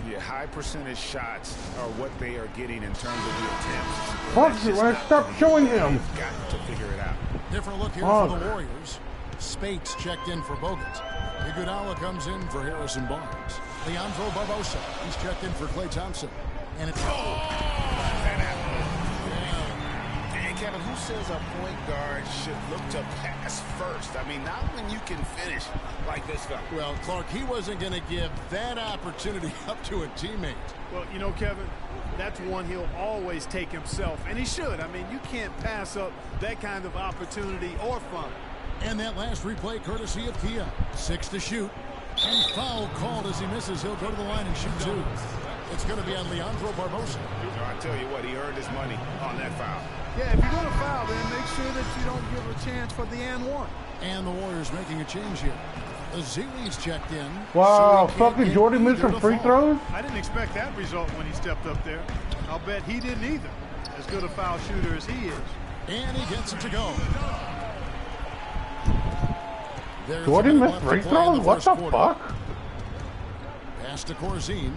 Yeah, high percentage shots are what they are getting in terms of the attempts. Fuck it, man. Stop showing him. They've got to figure it out. Different look here for the Warriors. Spates checked in for Bogut. Iguodala comes in for Harrison Barnes. Leandro Barbosa, he's checked in for Klay Thompson. And it's... And Kevin, who Who says a point guard should look to pass first? I mean, not when you can finish like this guy. Well, Clark, he wasn't going to give that opportunity up to a teammate. Well, you know, Kevin, that's one he'll always take himself, and he should. I mean, you can't pass up that kind of opportunity or fun. And that last replay courtesy of Kia. 6 to shoot. And foul called as he misses. He'll go to the line and shoot 2. It's going to be on Leandro Barbosa. I tell you what, he earned his money on that foul. Yeah, if you're going to foul, then make sure that you don't give a chance for the and one. And the Warriors making a change here. Azili's checked in. Wow, So fucking Jordan missed some free throws? I didn't expect that result when he stepped up there. I'll bet he didn't either. As good a foul shooter as he is. And he gets it to go. There's Jordan missed free throws? What the fuck? Pass to Corzine.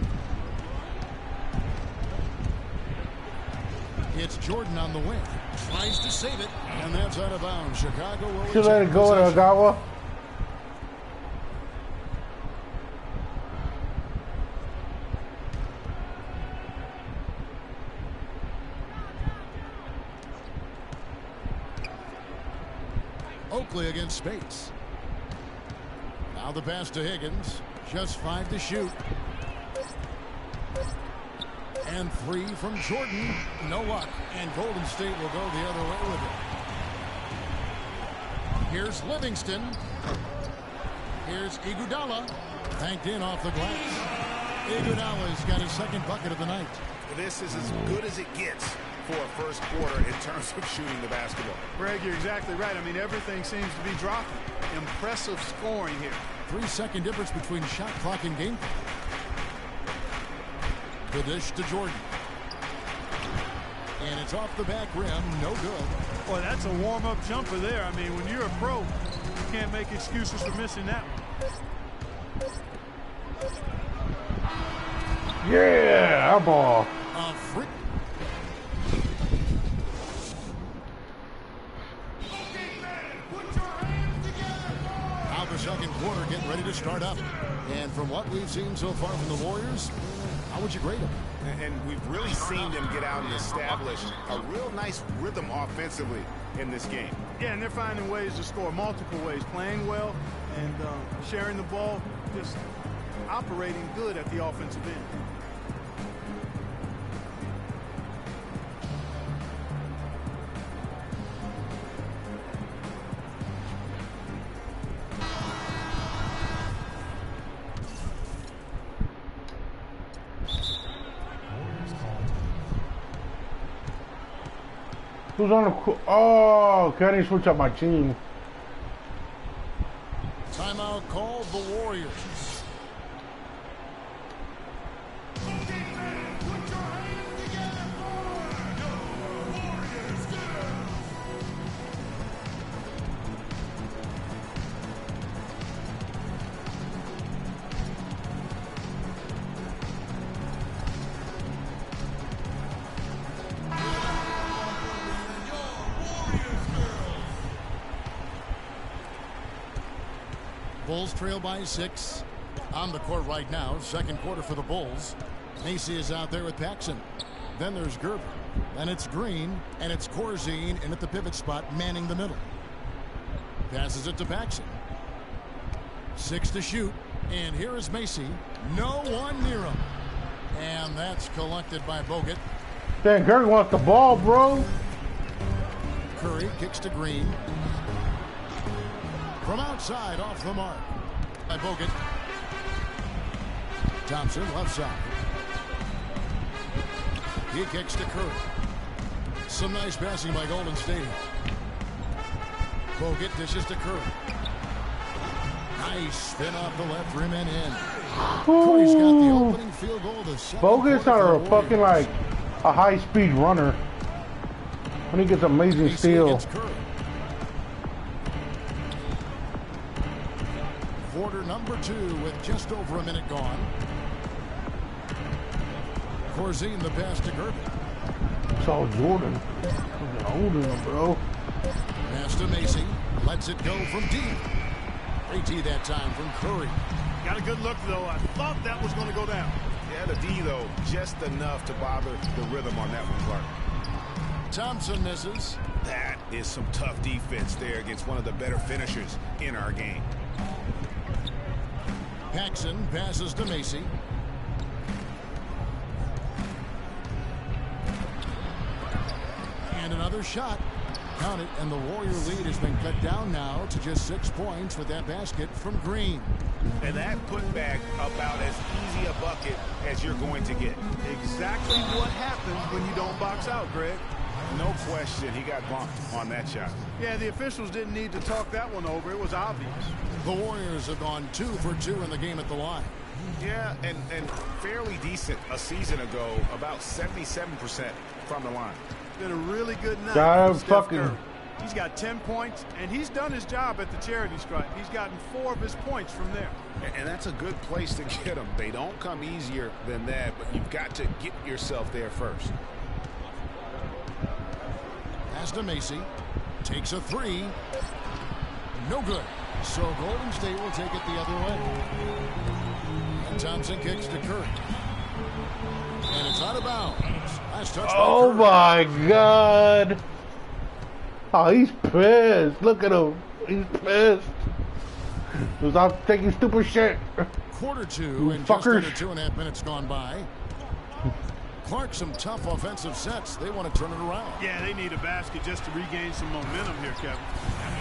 It's Jordan on the wing. Tries to save it, and that's out of bounds. Chicago will Should let it go to Agawa. Oakley against Spates. Now the pass to Higgins. Just 5 to shoot. And 3 from Jordan. No luck. And Golden State will go the other way with it. Here's Livingston. Here's Iguodala. Banked in off the glass. Iguodala's got his second bucket of the night. This is as good as it gets for a first quarter in terms of shooting the basketball. Greg, you're exactly right. I mean, everything seems to be dropping. Impressive scoring here. 3-second difference between shot clock and game clock. The dish to Jordan. And it's off the back rim. No good. Boy, that's a warm-up jumper there. I mean, when you're a pro, you can't make excuses for missing that one. Yeah, our ball. A free. Now the second quarter getting ready to start up. And from what we've seen so far from the Warriors, how would you grade them? And we've really seen them get out and establish a real nice rhythm offensively in this game. Yeah, and they're finding ways to score multiple ways, playing well and sharing the ball, just operating good at the offensive end. Who's on the... Oh, can I switch up my team? Timeout called the Warriors. Bulls trail by 6. On the court right now, second quarter for the Bulls. Macy is out there with Paxson. Then there's Gerber. Then it's Green, and it's Corzine in at the pivot spot, manning the middle. Passes it to Paxson. 6 to shoot, and here is Macy. No one near him. And that's collected by Bogut. Damn, Curry wants the ball, bro. Curry kicks to Green. From outside, off the mark by Bogut. Thompson, left side. He kicks to Curry. Some nice passing by Golden State. Bogut dishes to Curry. Nice spin off the left rim and in. Curry's got the opening field goal. Bogut's are a fucking like a high-speed runner. When he gets amazing steal. Quarter number 2 with just over a minute gone. Corzine the pass to Gerber. It's all Jordan. Fucking holding him, bro. Pass to Macy. Lets it go from deep. Great tee that time from Curry. Got a good look, though. I thought that was going to go down. Yeah, the D, though, just enough to bother the rhythm on that one, Clark. Thompson misses. That is some tough defense there against one of the better finishers in our game. Paxson passes to Macy. And another shot. Count it, and the Warrior lead has been cut down now to just 6 points with that basket from Green. And that putback about as easy a bucket as you're going to get. Exactly what happens when you don't box out, Greg. No question, he got bumped on that shot. Yeah, the officials didn't need to talk that one over. It was obvious. The Warriors have gone 2 for 2 in the game at the line. Yeah, and fairly decent a season ago, about 77% from the line. Been a really good night. God, for Steph fucking. Curry. He's got 10 points, and he's done his job at the charity stripe. He's gotten 4 of his points from there. And that's a good place to get them. They don't come easier than that, but you've got to get yourself there first. Pass to Macy. Takes a 3. No good. So Golden State will take it the other way. And Thompson kicks to Curry. And it's out of bounds. Nice touch by Oh Curry. my God. Oh, he's pissed. Look at him. He's pissed. He was out taking stupid shit. Quarter 2 You and just fuckers. under 2.5 minutes gone by. Clark, some tough offensive sets. They want to turn it around. Yeah, they need a basket just to regain some momentum here, Kevin.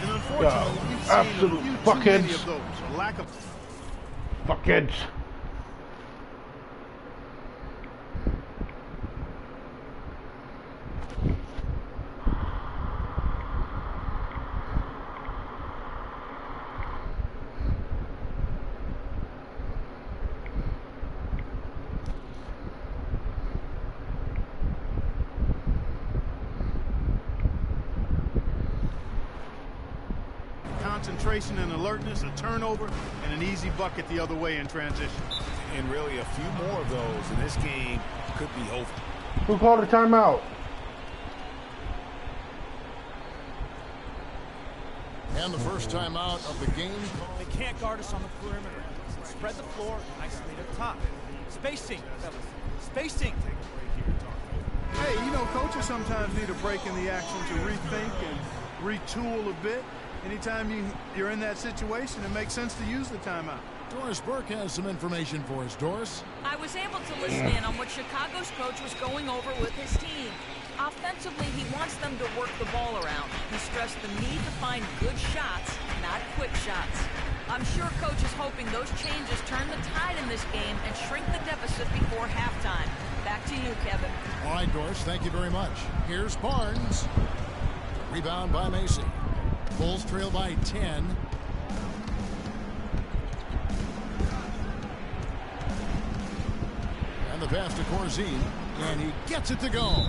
And unfortunately, we've seen absolute a few too fuckheads. many of those. A lack of... Fuckheads. concentration and alertness, a turnover, and an easy bucket the other way in transition. And really a few more of those, and this game could be over. Who called a timeout? And the first timeout of the game. They can't guard us on the perimeter. Spread the floor and isolate up top. Spacing, fellas. Spacing. Hey, you know, coaches sometimes need a break in the action to rethink and retool a bit. Anytime you're in that situation, it makes sense to use the timeout. Doris Burke has some information for us. Doris? I was able to listen in on what Chicago's coach was going over with his team. Offensively, he wants them to work the ball around. He stressed the need to find good shots, not quick shots. I'm sure coach is hoping those changes turn the tide in this game and shrink the deficit before halftime. Back to you, Kevin. All right, Doris, thank you very much. Here's Barnes. Rebound by Macy. Bulls trail by 10. And the pass to Corzine, and he gets it to go.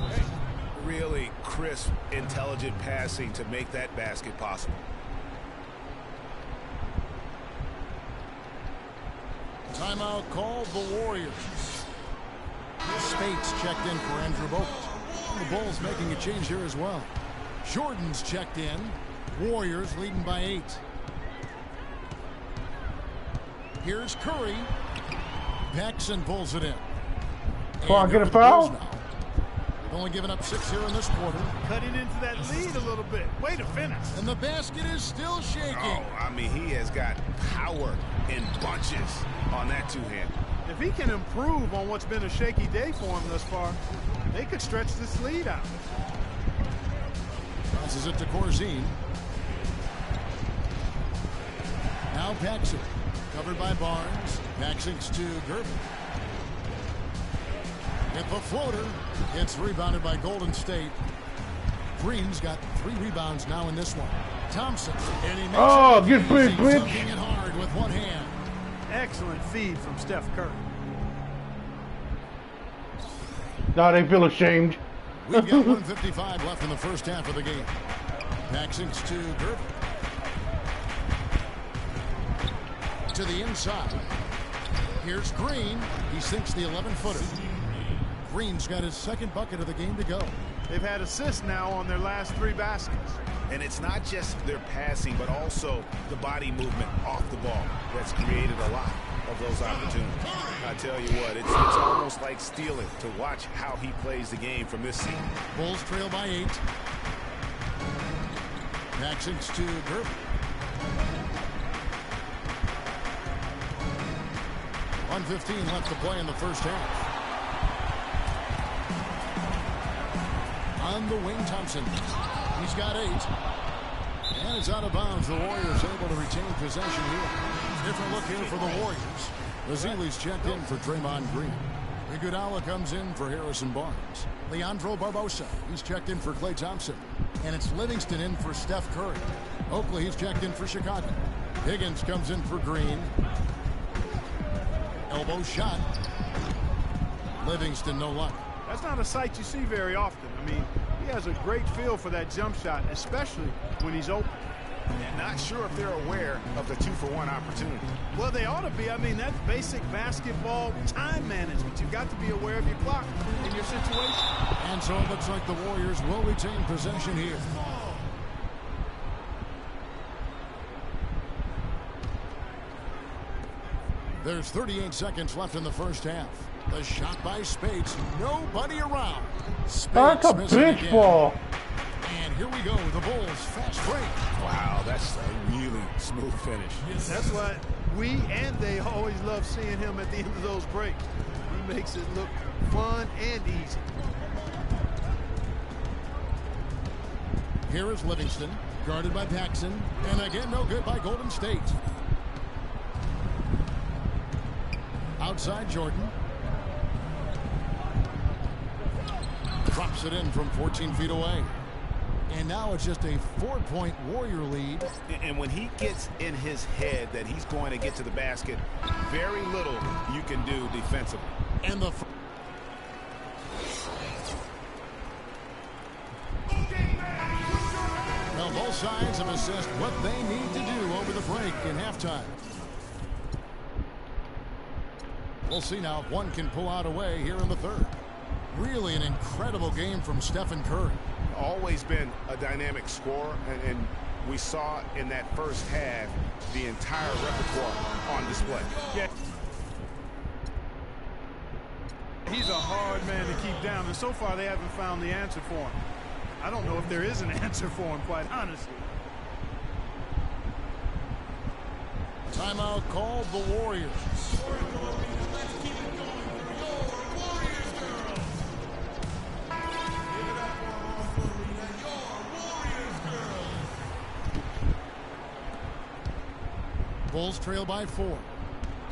Really crisp, intelligent passing to make that basket possible. Timeout called the Warriors. Spates checked in for Andrew Bogut. And the Bulls making a change here as well. Jordan's checked in. Warriors leading by 8. Here's Curry. Paxson pulls it in. Come on, And get a the foul? Bulls now. They've only given up 6 here in this quarter. Cutting into that lead a little bit. Way to finish. And the basket is still shaking. Oh, I mean, he has got power in bunches on that two-hand. If he can improve on what's been a shaky day for him thus far, they could stretch this lead out. Passes it to Corzine. Now Paxson. Covered by Barnes. Paxson's to Gervin. Hit the floater. It's rebounded by Golden State. Green's got 3 rebounds now in this one. Thompson. And he makes Oh, it get big, easy, bitch. dunking it hard with one hand. Excellent feed from Steph Curry. Now they feel ashamed. We've got 1:55 left in the first half of the game. Paxson's to Gervin. To the inside. Here's Green. He sinks the 11-footer. Green's got his second bucket of the game to go. They've had assists now on their last 3 baskets. And it's not just their passing, but also the body movement off the ball that's created a lot of those opportunities. I tell you what, it's almost like stealing to watch how he plays the game from this seat. Bulls trail by 8. Paxton's to Gervin. 1:15 left to play in the first half. On the wing, Thompson. He's got 8. And it's out of bounds. The Warriors able to retain possession here. Different look here for the Warriors. Vassili's checked in for Draymond Green. Iguodala comes in for Harrison Barnes. Leandro Barbosa, he's checked in for Klay Thompson. And it's Livingston in for Steph Curry. Oakley, he's checked in for Chicago. Higgins comes in for Green. Elbow shot. Livingston, no luck. That's not a sight you see very often. I mean, he has a great feel for that jump shot, especially when he's open. And not sure if they're aware of the 2-for-1 opportunity. Well, they ought to be. I mean, that's basic basketball time management. You've got to be aware of your clock in your situation. And so it looks like the Warriors will retain possession here. There's 38 seconds left in the first half. The shot by Speights. Nobody around. That's a missing bitch again. ball. And here we go. The Bulls fast break. Wow, that's a really smooth finish. That's why we and they always love seeing him at the end of those breaks. He makes it look fun and easy. Here is Livingston, guarded by Paxson. And again, no good by Golden State. Outside Jordan. Drops it in from 14 feet away. And now it's just a 4-point Warrior lead. And when he gets in his head that he's going to get to the basket, very little you can do defensively. And the well, both sides have assessed what they need to do over the break in halftime. We'll see now if one can pull out a way here in the third. Really an incredible game from Stephen Curry. Always been a dynamic scorer, and we saw in that first half the entire repertoire on display. Yeah. He's a hard man to keep down, and so far they haven't found the answer for him. I don't know if there is an answer for him, quite honestly. Timeout called the Warriors. Bulls trail by 4.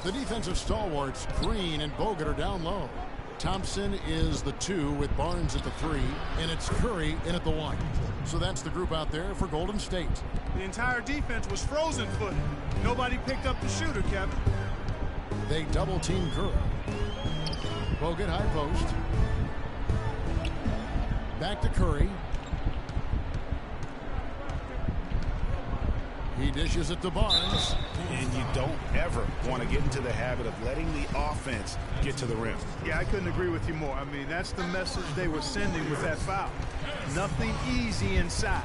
The defensive stalwarts, Green and Bogut, are down low. Thompson is the 2 with Barnes at the 3, and it's Curry in at the 1. So that's the group out there for Golden State. The entire defense was frozen-footed. Nobody picked up the shooter, Kevin. They double-team Curry. Bogut high post. Back to Curry. He dishes it to Barnes. And you don't ever want to get into the habit of letting the offense get to the rim. Yeah, I couldn't agree with you more. I mean, that's the message they were sending with that foul. Nothing easy inside.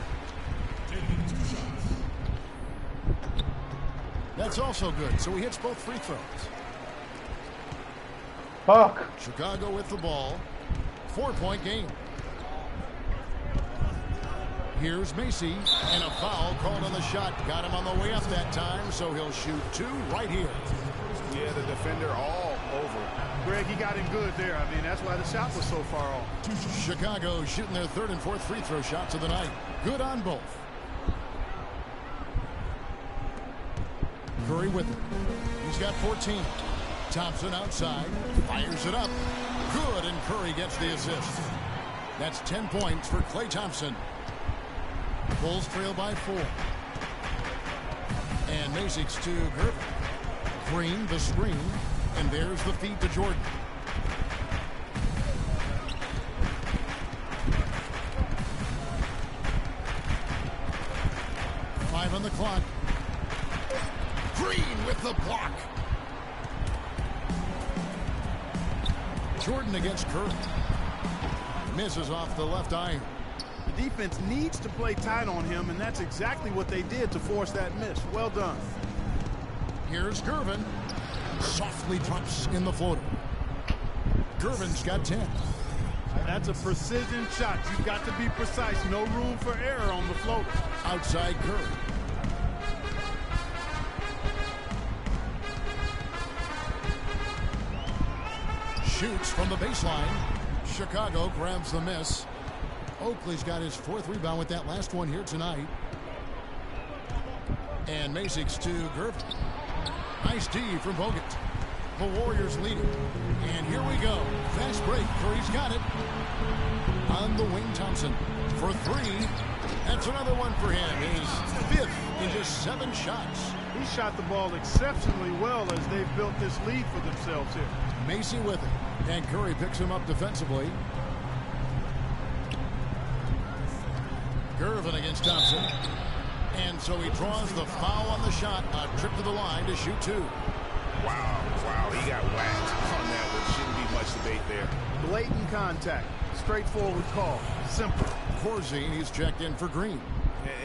That's also good. So he hits both free throws. Fuck. Chicago with the ball. 4-point game. Here's Macy, and a foul called on the shot. Got him on the way up that time, so he'll shoot 2 right here. Yeah, the defender all over. Greg, he got him good there. I mean, that's why the shot was so far off. Chicago shooting their 3rd and 4th free throw shots of the night. Good on both. Curry with it. He's got 14. Thompson outside. Fires it up. Good, and Curry gets the assist. That's 10 points for Klay Thompson. Bulls trail by 4. And Masic's to Gervin. Green, the screen. And there's the feed to Jordan. Five on the clock. Green with the block. Jordan against Curry. Misses off the left iron. The defense needs to play tight on him, and that's exactly what they did to force that miss. Well done. Here's Gervin. Softly drops in the floater. Gervin's got 10. That's a precision shot. You've got to be precise. No room for error on the floater. Outside Curry. Shoots from the baseline. Chicago grabs the miss. Oakley's got his 4th rebound with that last one here tonight. And Mazick's to Gervin. Nice D from Bogut. The Warriors leading. And here we go. Fast break. Curry's got it. On the wing, Thompson for 3. That's another one for him. His 5th in just 7 shots. He shot the ball exceptionally well as they've built this lead for themselves here. Macy with it. And Curry picks him up defensively. Gervin against Thompson. And so he draws the foul on the shot. A trip to the line to shoot 2. Wow, he got whacked on that one. Shouldn't be much debate there. Blatant contact. Straightforward call. Simple. Corzine, he's checked in for Green.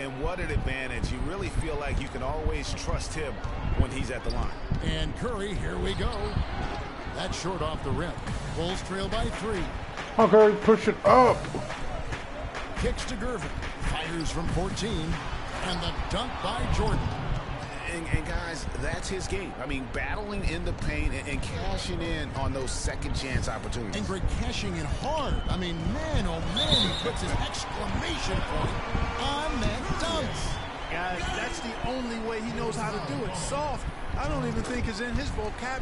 And what an advantage. You really feel like you can always trust him when he's at the line. And Curry, here we go. That's short off the rim. Bulls trail by 3. Oh, Curry, push it up. Kicks to Gervin. Fires from 14. And the dunk by Jordan. And guys, that's his game. I mean, battling in the paint and cashing in on those second chance opportunities. And Greg cashing in hard. I mean, man, oh man, he puts an exclamation point on that dunk. Guys, that's the only way he knows how to do it. Soft, I don't even think is in his vocabulary.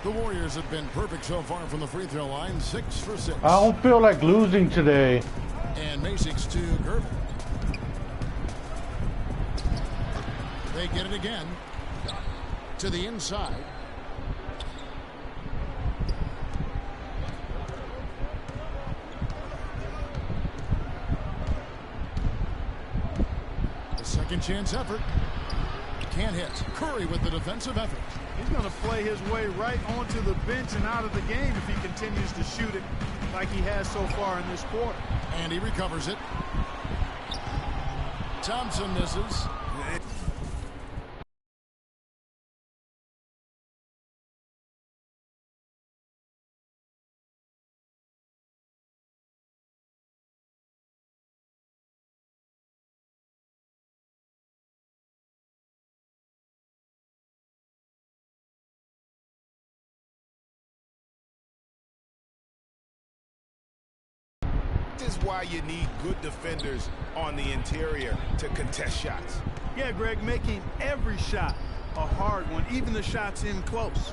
The Warriors have been perfect so far from the free throw line, 6 for 6. I don't feel like losing today. And Mazick's to Gervin. They get it again. To the inside. The second chance effort. Can't hit. Curry with the defensive effort. He's going to play his way right onto the bench and out of the game if he continues to shoot it like he has so far in this quarter. And he recovers it. Thompson misses. This is why you need good defenders on the interior to contest shots. Yeah, Greg, making every shot a hard one, even the shots in close.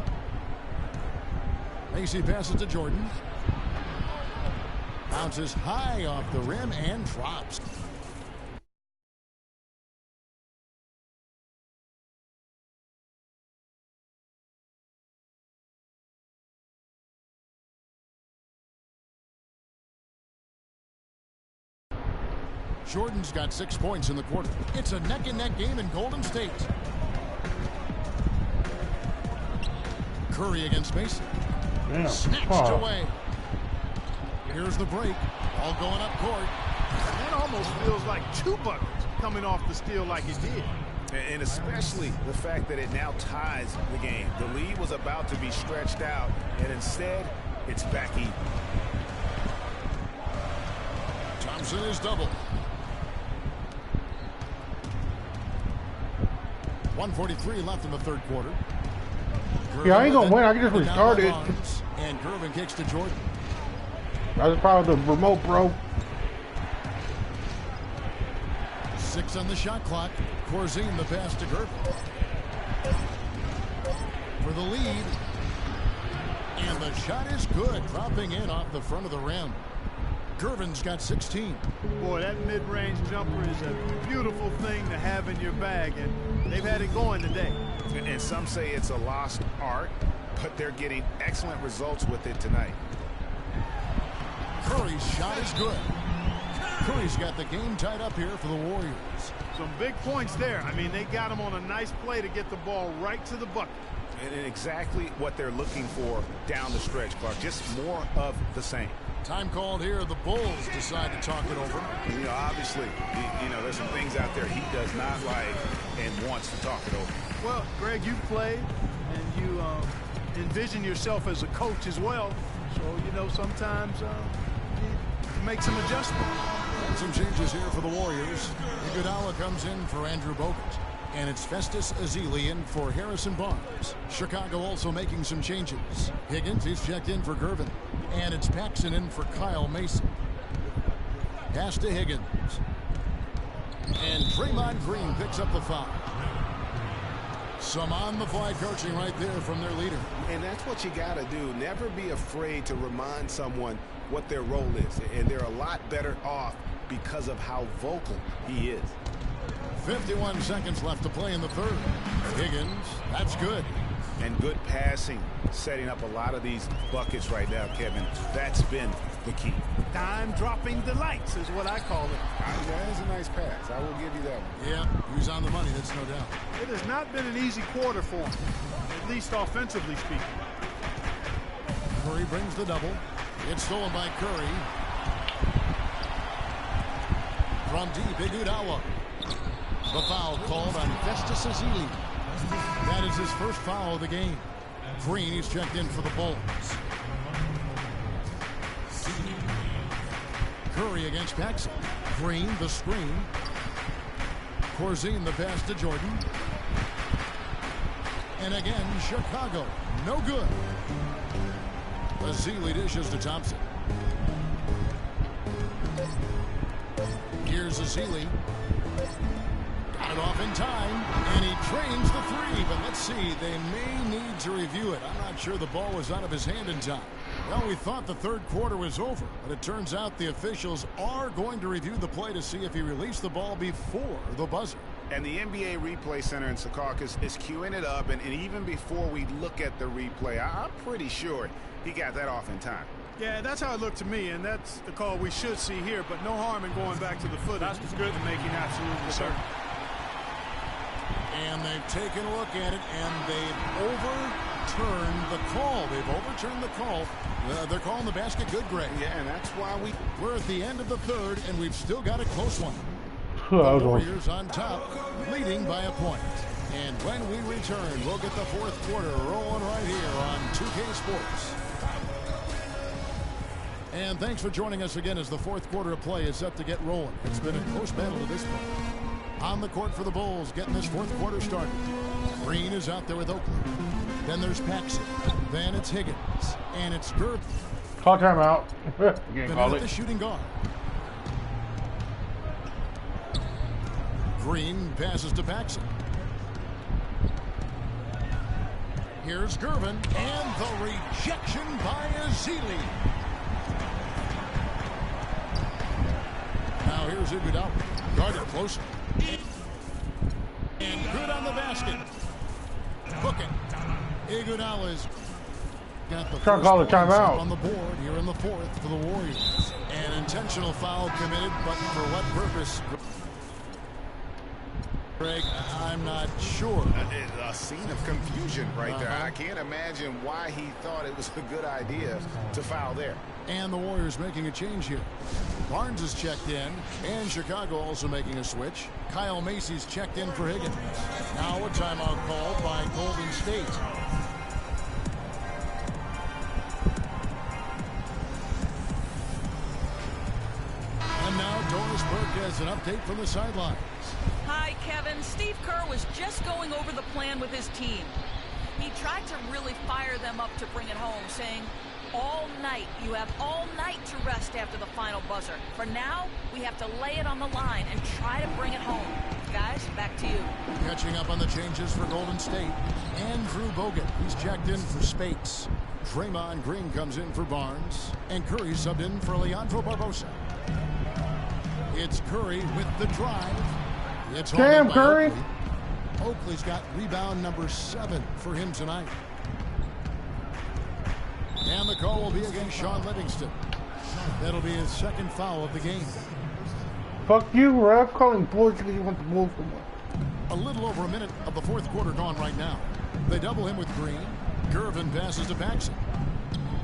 Macy passes to Jordan. Bounces high off the rim and drops. Jordan's got 6 points in the quarter. It's a neck-and-neck game in Golden State. Curry against Mason. Damn. Snatched away. Here's the break. All going up court. That almost feels like 2 buckets coming off the steal like it did. And especially the fact that it now ties the game. The lead was about to be stretched out, and instead, it's back even. Thompson is doubled. 1:43 left in the third quarter. Yeah, I ain't gonna win. I can just restart it. And Gervin kicks to Jordan. That's probably the remote, bro. 6 on the shot clock. Corzine the pass to Gervin. For the lead. And the shot is good. Dropping in off the front of the rim. Gervin's got 16. Boy, that mid-range jumper is a beautiful thing to have in your bag, and they've had it going today. And some say it's a lost art, but they're getting excellent results with it tonight. Curry's shot is good. Curry's got the game tied up here for the Warriors. Some big points there. I mean, they got him on a nice play to get the ball right to the bucket. And exactly what they're looking for down the stretch, Clark. Just more of the same. Time called here. The Bulls decide to talk it over. You know, obviously, you know, there's some things out there he does not like and wants to talk it over. Well, Greg, you played and you envision yourself as a coach as well. So, you know, sometimes you make some adjustments. And some changes here for the Warriors. Iguodala comes in for Andrew Bogut. And it's Festus Ezeli in for Harrison Barnes. Chicago also making some changes. Higgins is checked in for Gervin. And it's Paxson in for Kyle Mason. Pass to Higgins. And Draymond Green picks up the foul. Some on-the-fly coaching right there from their leader. And that's what you got to do. Never be afraid to remind someone what their role is. And they're a lot better off because of how vocal he is. 51 seconds left to play in the third. Higgins, that's good. And good passing, setting up a lot of these buckets right now, Kevin. That's been the key. Time-dropping delights is what I call it. That is a nice pass. I will give you that one. Yeah, he's on the money, that's no doubt. It has not been an easy quarter for him, at least offensively speaking. Curry brings the double. It's stolen by Curry. From deep, Iguodala. The foul called on Festus Ezeli. That is his first foul of the game. Green is checked in for the Bulls. Curry against Paxson. Green, the screen. Corzine, the pass to Jordan. And again, Chicago. No good. Ezeli dishes to Thompson. Here's Ezeli. Got it off in time, and he trains the three, but let's see, they may need to review it. I'm not sure the ball was out of his hand in time. Well, we thought the third quarter was over, but it turns out the officials are going to review the play to see if he released the ball before the buzzer. And the NBA Replay Center in Secaucus is queuing it up, and even before we look at the replay, I'm pretty sure he got that off in time. Yeah, that's how it looked to me, and that's the call we should see here, but no harm in going back to the footage. That's good and making absolutely certain. And they've taken a look at it, and they've overturned the call. They've overturned the call. They're calling the basket good, Greg. Yeah, and that's why we're at the end of the third, and we've still got a close one. The Warriors on top, leading by a point. And when we return, we'll get the fourth quarter rolling right here on 2K Sports. And thanks for joining us again as the fourth quarter of play is set to get rolling. It's been a close battle to this point. On the court for the Bulls, getting this fourth quarter started. Green is out there with Oakland. Then there's Paxson. Then it's Higgins. And it's Gervin. Call timeout. Then at the shooting guard. Green passes to Paxson. Here's Gervin. And the rejection by Ezeli. Now here's Iguodala. Guarded closer. And good on the basket. Book it. Iguodala's got the first call the timeout on the board here in the fourth for the Warriors. An intentional foul committed, but for what purpose? Greg, I'm not sure. A scene of confusion right there. I can't imagine why he thought it was a good idea to foul there. And the Warriors making a change here. Barnes is checked in, and Chicago also making a switch. Kyle Macy's checked in for Higgins. Now a timeout called by Golden State. And now Doris Burke has an update from the sidelines. Hi, Kevin. Steve Kerr was just going over the plan with his team. He tried to really fire them up to bring it home, saying, all night, you have all night to rest after the final buzzer. For now, we have to lay it on the line and try to bring it home. Guys, back to you. Catching up on the changes for Golden State. Andrew Bogut, he's checked in for Spates. Draymond Green comes in for Barnes. And Curry subbed in for Leandro Barbosa. It's Curry with the drive. It's Damn, Curry. Oakley. Oakley's got rebound number 7 for him tonight. And the call will be against Sean Livingston. That'll be his second foul of the game. Fuck you, ref. Calling bullshit because you want the bull from one. A little over a minute of the fourth quarter gone right now. They double him with Green. Gervin passes to Paxson.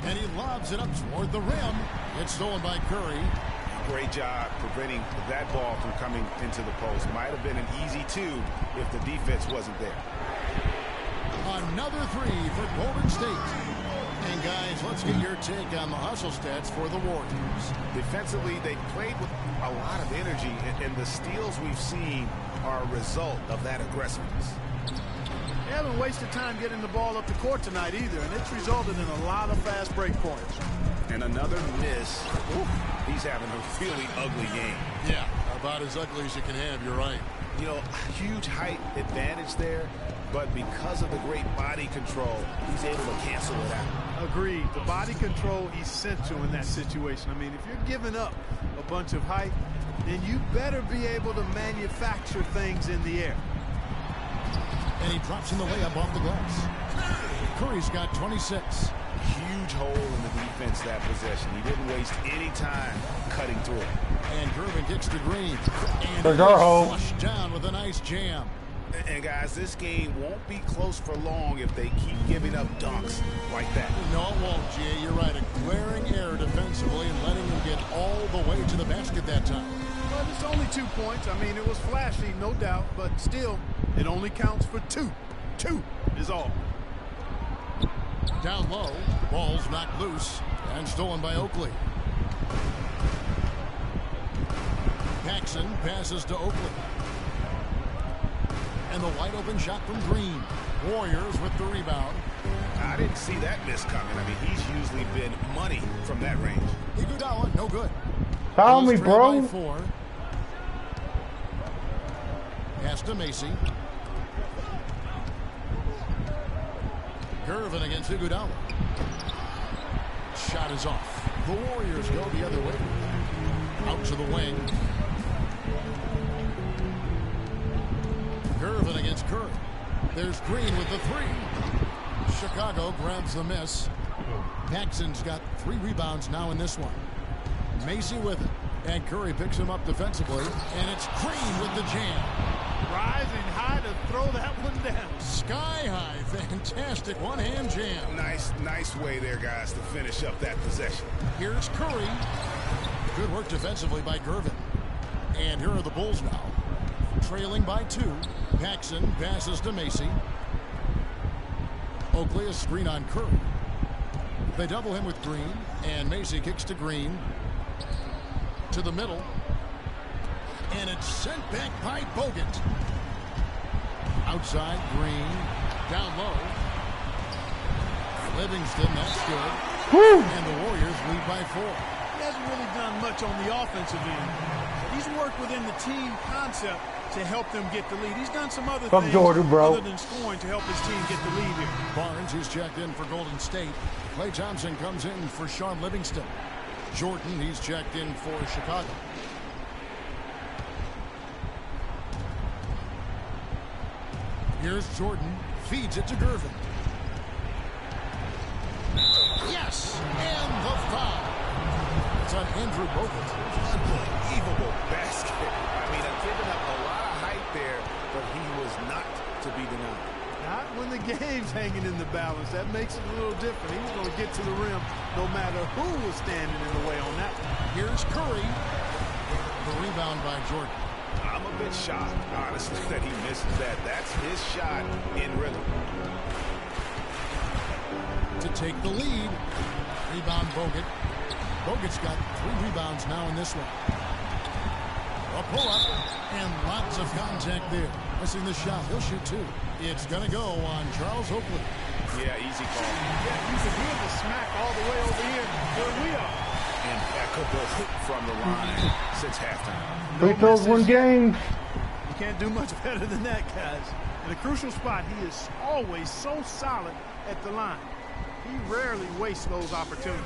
And he lobs it up toward the rim. It's stolen by Curry. Great job preventing that ball from coming into the post. Might have been an easy 2 if the defense wasn't there. Another 3 for Golden State. And guys, let's get your take on the hustle stats for the Warriors. Defensively, they played with a lot of energy, and the steals we've seen are a result of that aggressiveness. They haven't wasted time getting the ball up the court tonight either, and it's resulted in a lot of fast break points. And another miss. Ooh, he's having a really ugly game. Yeah, about as ugly as you can have, you're right. You know, huge height advantage there, but because of the great body control, he's able to cancel it out. Agreed. The body control essential in that situation. I mean, if you're giving up a bunch of height, then you better be able to manufacture things in the air. And he drops in the layup off the glass. Curry's got 26. Huge hole in the defense that possession. He didn't waste any time cutting through it. And Gervin kicks to Green. And there's our hole. Flushed down with a nice jam. And guys, this game won't be close for long if they keep giving up dunks like that. No, it won't, Jay. You're right. A glaring error defensively and letting them get all the way to the basket that time. But it's only 2 points. I mean, it was flashy, no doubt, but still, it only counts for 2. 2 is all. Down low, ball's knocked loose and stolen by Oakley. Paxson passes to Oakley. And the wide open shot from Green. Warriors with the rebound. I didn't see that miss coming. I mean, he's usually been money from that range. Iguodala, no good. Foul me, bro. By 4. Pass to Macy. Gervin against Iguodala. Shot is off. The Warriors go the other way. Out to the wing. Gervin against Curry. There's Green with the 3. Chicago grabs the miss. Paxson's got 3 rebounds now in this one. Macy with it. And Curry picks him up defensively. And it's Green with the jam. Rising high to throw that one down. Sky high. Fantastic one-hand jam. Nice way there, guys, to finish up that possession. Here's Curry. Good work defensively by Gervin. And here are the Bulls now. Trailing by 2. Paxson passes to Macy. Oakley a screen on Curry. They double him with Green. And Macy kicks to Green. To the middle. And it's sent back by Bogut. Outside, Green. Down low. Livingston, that's good. Woo! And the Warriors lead by 4. He hasn't really done much on the offensive end. But he's worked within the team concept to help them get the lead. He's done some other things Jordan, bro. other than scoring to help his team get the lead here. Barnes is checked in for Golden State. Klay Thompson comes in for Sean Livingston. Jordan, he's checked in for Chicago. Here's Jordan. Feeds it to Gervin. Yes! And the foul. It's on Andrew Bogut. Unbelievable basket. I mean, I've given up a lot of height there, but he was not to be denied. Not when the game's hanging in the balance. That makes it a little different. He's going to get to the rim no matter who was standing in the way on that one. Here's Curry. The rebound by Jordan. I'm a bit shocked, honestly, that he misses that. That's his shot in rhythm. To take the lead. Rebound Bogut. Bogut's got 3 rebounds now in this one. A pull-up and lots of contact there. Missing the shot. He'll shoot 2. It's going to go on Charles Oakley. Yeah, easy call. Yeah, you can hear the smack all the way over here where we are. Impeccable from the line since halftime. Free throws win games. can't do much better than that, guys. In a crucial spot, he is always so solid at the line. He rarely wastes those opportunities.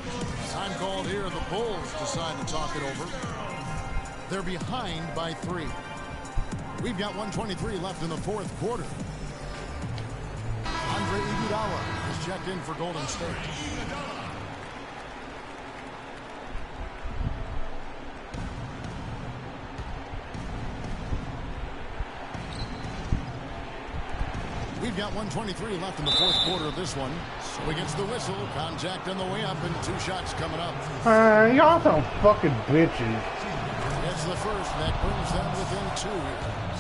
Time called here. The Bulls decide to talk it over. They're behind by 3. We've got 1:23 left in the fourth quarter. Andre Iguodala is checked in for Golden State. We've got 1:23 left in the fourth quarter of this one. So he gets the whistle. Contact on the way up and 2 shots coming up. Y'all some fucking bitches. That's the first. That brings them within 2.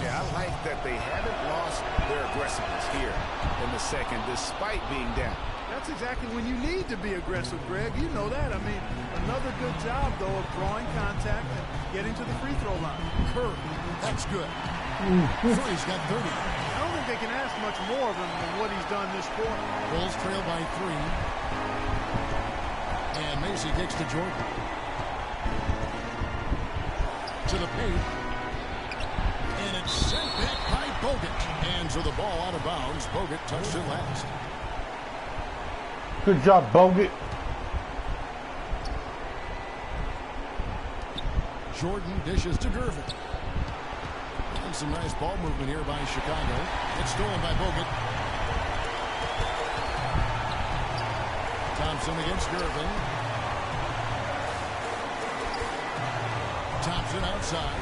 Yeah, I like that they haven't lost their aggressiveness here in the second, despite being down. That's exactly when you need to be aggressive, Greg. You know that. I mean, another good job, though, of drawing contact and getting to the free throw line. Curry, that's good. Curry's got 30. I don't think they can ask much more of him than what he's done this quarter. Bulls trail by 3. And Macy kicks to Jordan. To the paint. And it's sent back by Bogut. Hands of the ball out of bounds. Bogut touched it last. Good job, Bogut. Jordan dishes to Gervin. And some nice ball movement here by Chicago. It's stolen by Bogut. Thompson against Gervin. Thompson outside.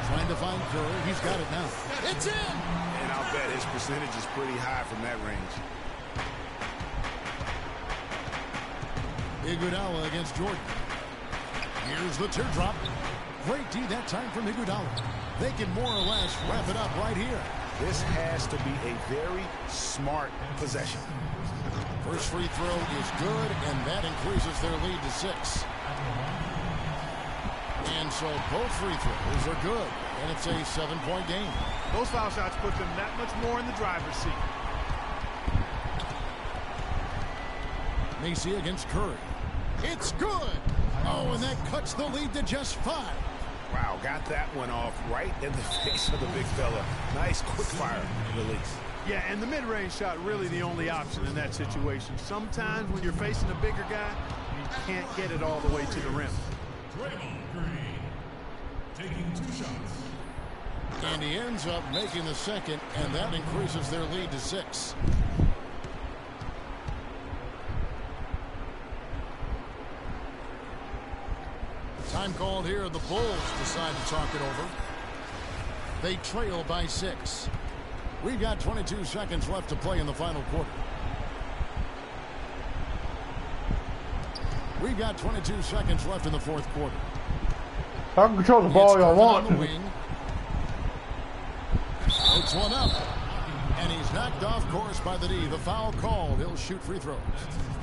Trying to find Curry. He's got it now. It's in! And I'll bet his percentage is pretty high from that range. Iguodala against Jordan. Here's the teardrop. Great D that time from Iguodala. They can more or less wrap it up right here. This has to be a very smart possession. First free throw is good, and that increases their lead to 6. And so both free throws are good, and it's a 7-point game. Those foul shots put them that much more in the driver's seat. Macy against Curry. It's good. Oh, and that cuts the lead to just 5. Wow, got that one off right in the face of the big fella. Nice quick fire release. Yeah, and the mid-range shot really the only option in that situation. Sometimes when you're facing a bigger guy, you can't get it all the way to the rim. Draymond Green taking 2 shots. And he ends up making the second, and that increases their lead to 6. Time called here. The Bulls decide to talk it over. They trail by 6. We've got 22 seconds left to play in the final quarter. We've got 22 seconds left in the fourth quarter. I can control the ball y'all want. On the wing. Puts one up. And he's knocked off course by the D. The foul called. He'll shoot free throws.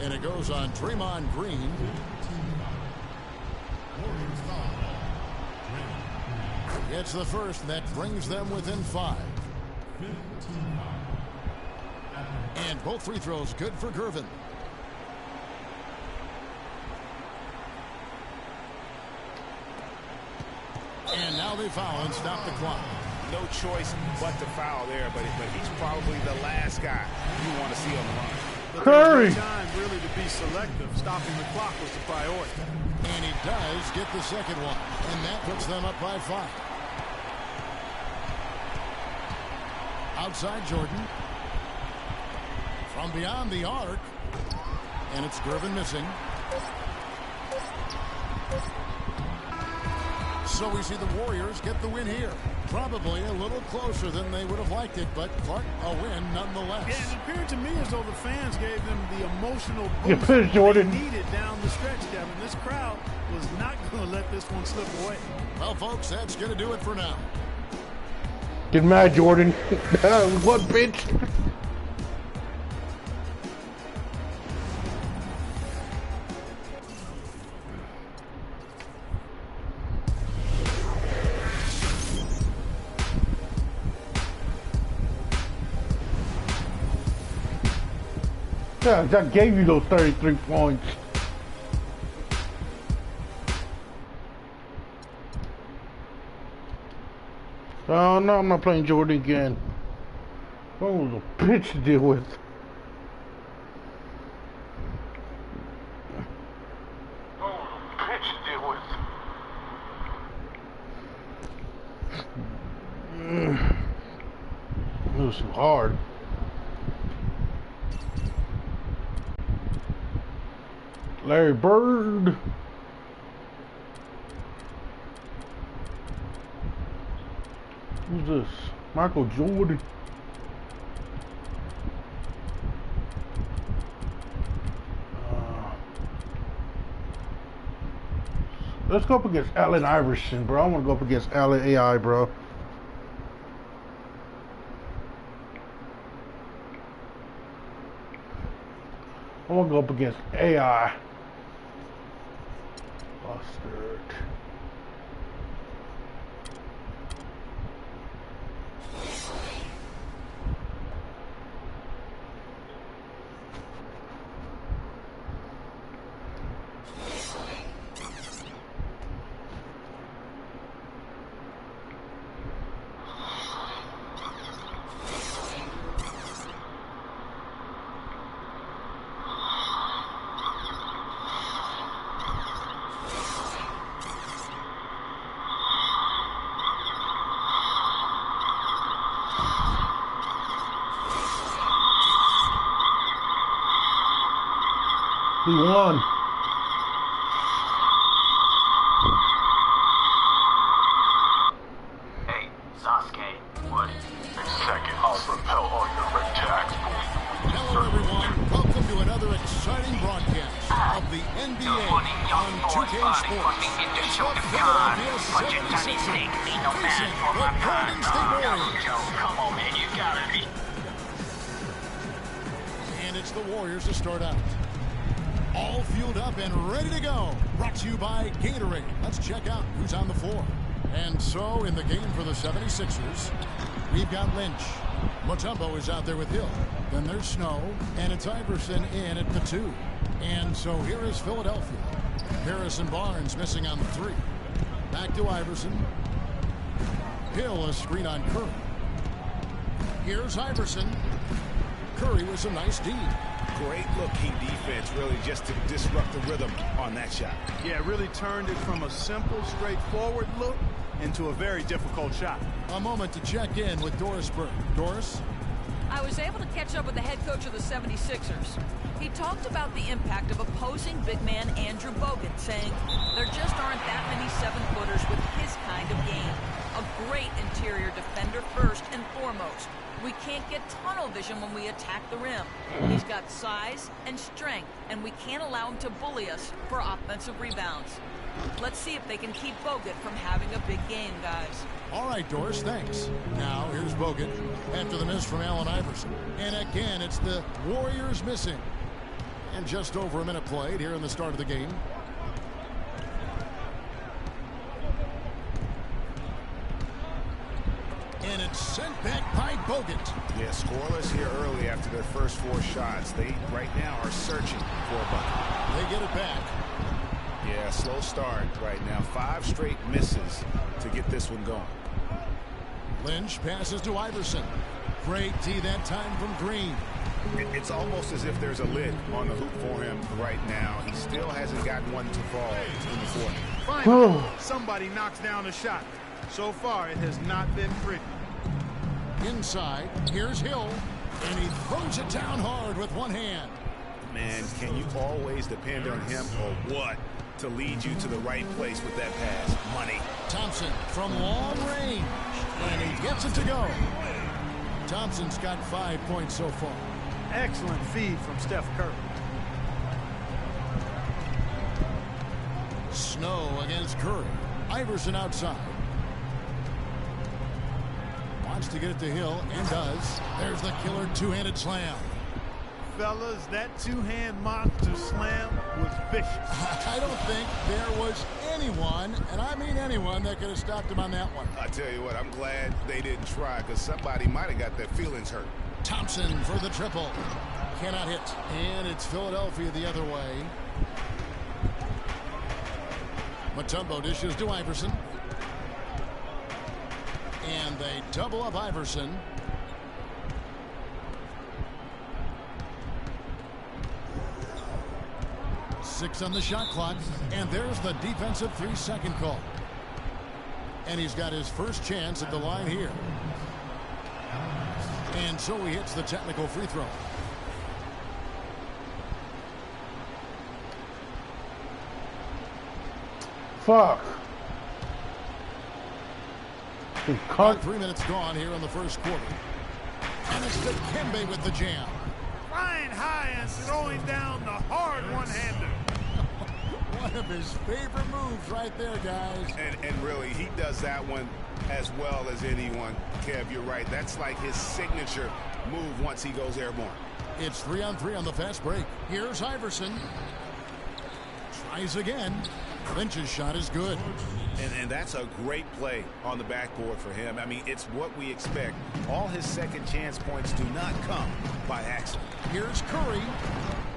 And it goes on Draymond Green. It's the first that brings them within 5. And both free throws good for Gervin. And now they foul and stop the clock. No choice but to foul there, but he's probably the last guy you want to see on the line. Curry! Time really to be selective. Stopping the clock was the priority. And he does get the second one. And that puts them up by 5. Outside Jordan. From beyond the arc. And it's Gervin missing. So we see the Warriors get the win here. Probably a little closer than they would have liked it, but Clark, a win nonetheless. Yeah, it appeared to me as though the fans gave them the emotional You boost pissed, Jordan. they needed down the stretch, Kevin. This crowd was not going to let this one slip away. Well, folks, that's going to do it for now. Get mad, Jordan. What bitch? Yeah, I gave you those 33 points. Oh no, I'm not playing Jordan again. Oh, was a bitch to deal with. It was so hard. Larry Bird. Who's this? Michael Jordan. Let's go up against Allen Iverson, bro. I want to go up against Allen AI, bro. I want to go up against AI. Mustard. He won. Hey, Sasuke, what? In a second, I'll repel all your red tags. Hello, everyone. Welcome to another exciting broadcast of the NBA on 2K Sports. The Philadelphia 76ers facing the Golden State Warriors. Come on, man, you gotta be. And it's the Warriors to start out. All fueled up and ready to go. Brought to you by Gatorade. Let's check out who's on the floor. And so, in the game for the 76ers, we've got Lynch. Mutombo is out there with Hill. Then there's Snow, and it's Iverson in at the 2. And so here is Philadelphia. Harrison Barnes missing on the 3. Back to Iverson. Hill, a screen on Curry. Here's Iverson. Curry with a nice D. Great looking defense, really, just to disrupt the rhythm on that shot. Yeah, really turned it from a simple, straightforward look into a very difficult shot. A moment to check in with Doris Burke. Doris? I was able to catch up with the head coach of the 76ers. He talked about the impact of opposing big man Andrew Bogut, saying there just aren't that many 7-footers with his kind of game. A great interior defender first and foremost. We can't get tunnel vision when we attack the rim. He's got size and strength, and we can't allow him to bully us for offensive rebounds. Let's see if they can keep Bogut from having a big game, guys. All right, Doris, thanks. Now, here's Bogut after the miss from Allen Iverson. And again, it's the Warriors missing. And just over a minute played here in the start of the game. And it's sent back by Bogut. Yeah, scoreless here early after their first 4 shots. They, right now, are searching for a bucket. They get it back. Yeah, slow start right now. 5 straight misses to get this one going. Lynch passes to Iverson. Great D that time from Green. It's almost as if there's a lid on the hoop for him right now. He still hasn't gotten one to fall in the fourth. Finally, somebody knocks down a shot. So far, it has not been pretty. Inside, here's Hill, and he throws it down hard with one hand. Man, can you always depend on him or what to lead you to the right place with that pass? Money. Thompson from long range, and he gets it to go. Thompson's got 5 points so far. Excellent feed from Steph Curry. Snow against Curry. Iverson outside. Wants to get it to Hill, and does. There's the killer two-handed slam. Fellas, that two-hand monster slam was vicious. I don't think there was anyone, and I mean anyone, that could have stopped him on that one. I tell you what, I'm glad they didn't try, because somebody might have got their feelings hurt. Thompson for the triple. Cannot hit. And it's Philadelphia the other way. Mutombo dishes to Iverson. And they double up Iverson. Six on the shot clock, and there's the defensive 3-second call. And he's got his first chance at the line here. And so he hits the technical free throw. Fuck. About 3 minutes gone here in the first quarter. And it's Dikembe with the jam. Flying high and throwing down the hard one-hander. One of his favorite moves right there, guys. And really, he does that one as well as anyone. Kev, you're right. That's like his signature move once he goes airborne. It's 3-on-3 on the fast break. Here's Iverson. Tries again. Lynch's shot is good. And that's a great play on the backboard for him. I mean, it's what we expect. All his second chance points do not come by accident. Here's Curry.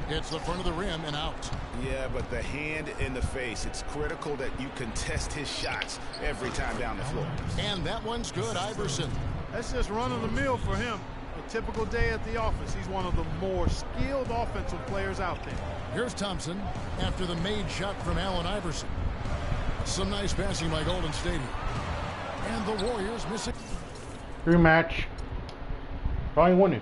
Hits the front of the rim and out. Yeah, but the hand in the face, it's critical that you contest his shots every time down the floor. And that one's good, Iverson. That's just run-of-the-mill for him. A typical day at the office. He's one of the more skilled offensive players out there. Here's Thompson after the made shot from Allen Iverson. Some nice passing by Golden State. And the Warriors missing. Rematch. Probably won it.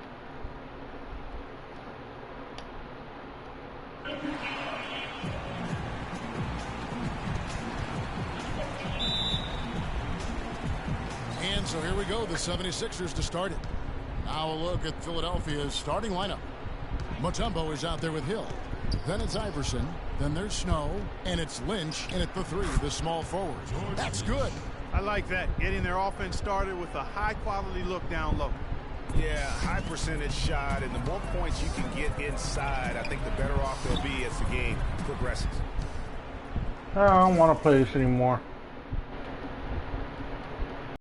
And so here we go, the 76ers to start it. Now a look at Philadelphia's starting lineup. Mutombo is out there with Hill. Then it's Iverson. Then there's Snow. And it's Lynch in at the 3, the small forward. That's good. I like that. Getting their offense started with a high-quality look down low. Yeah, high percentage shot, and the more points you can get inside, I think the better off they'll be as the game progresses. I don't want to play this anymore.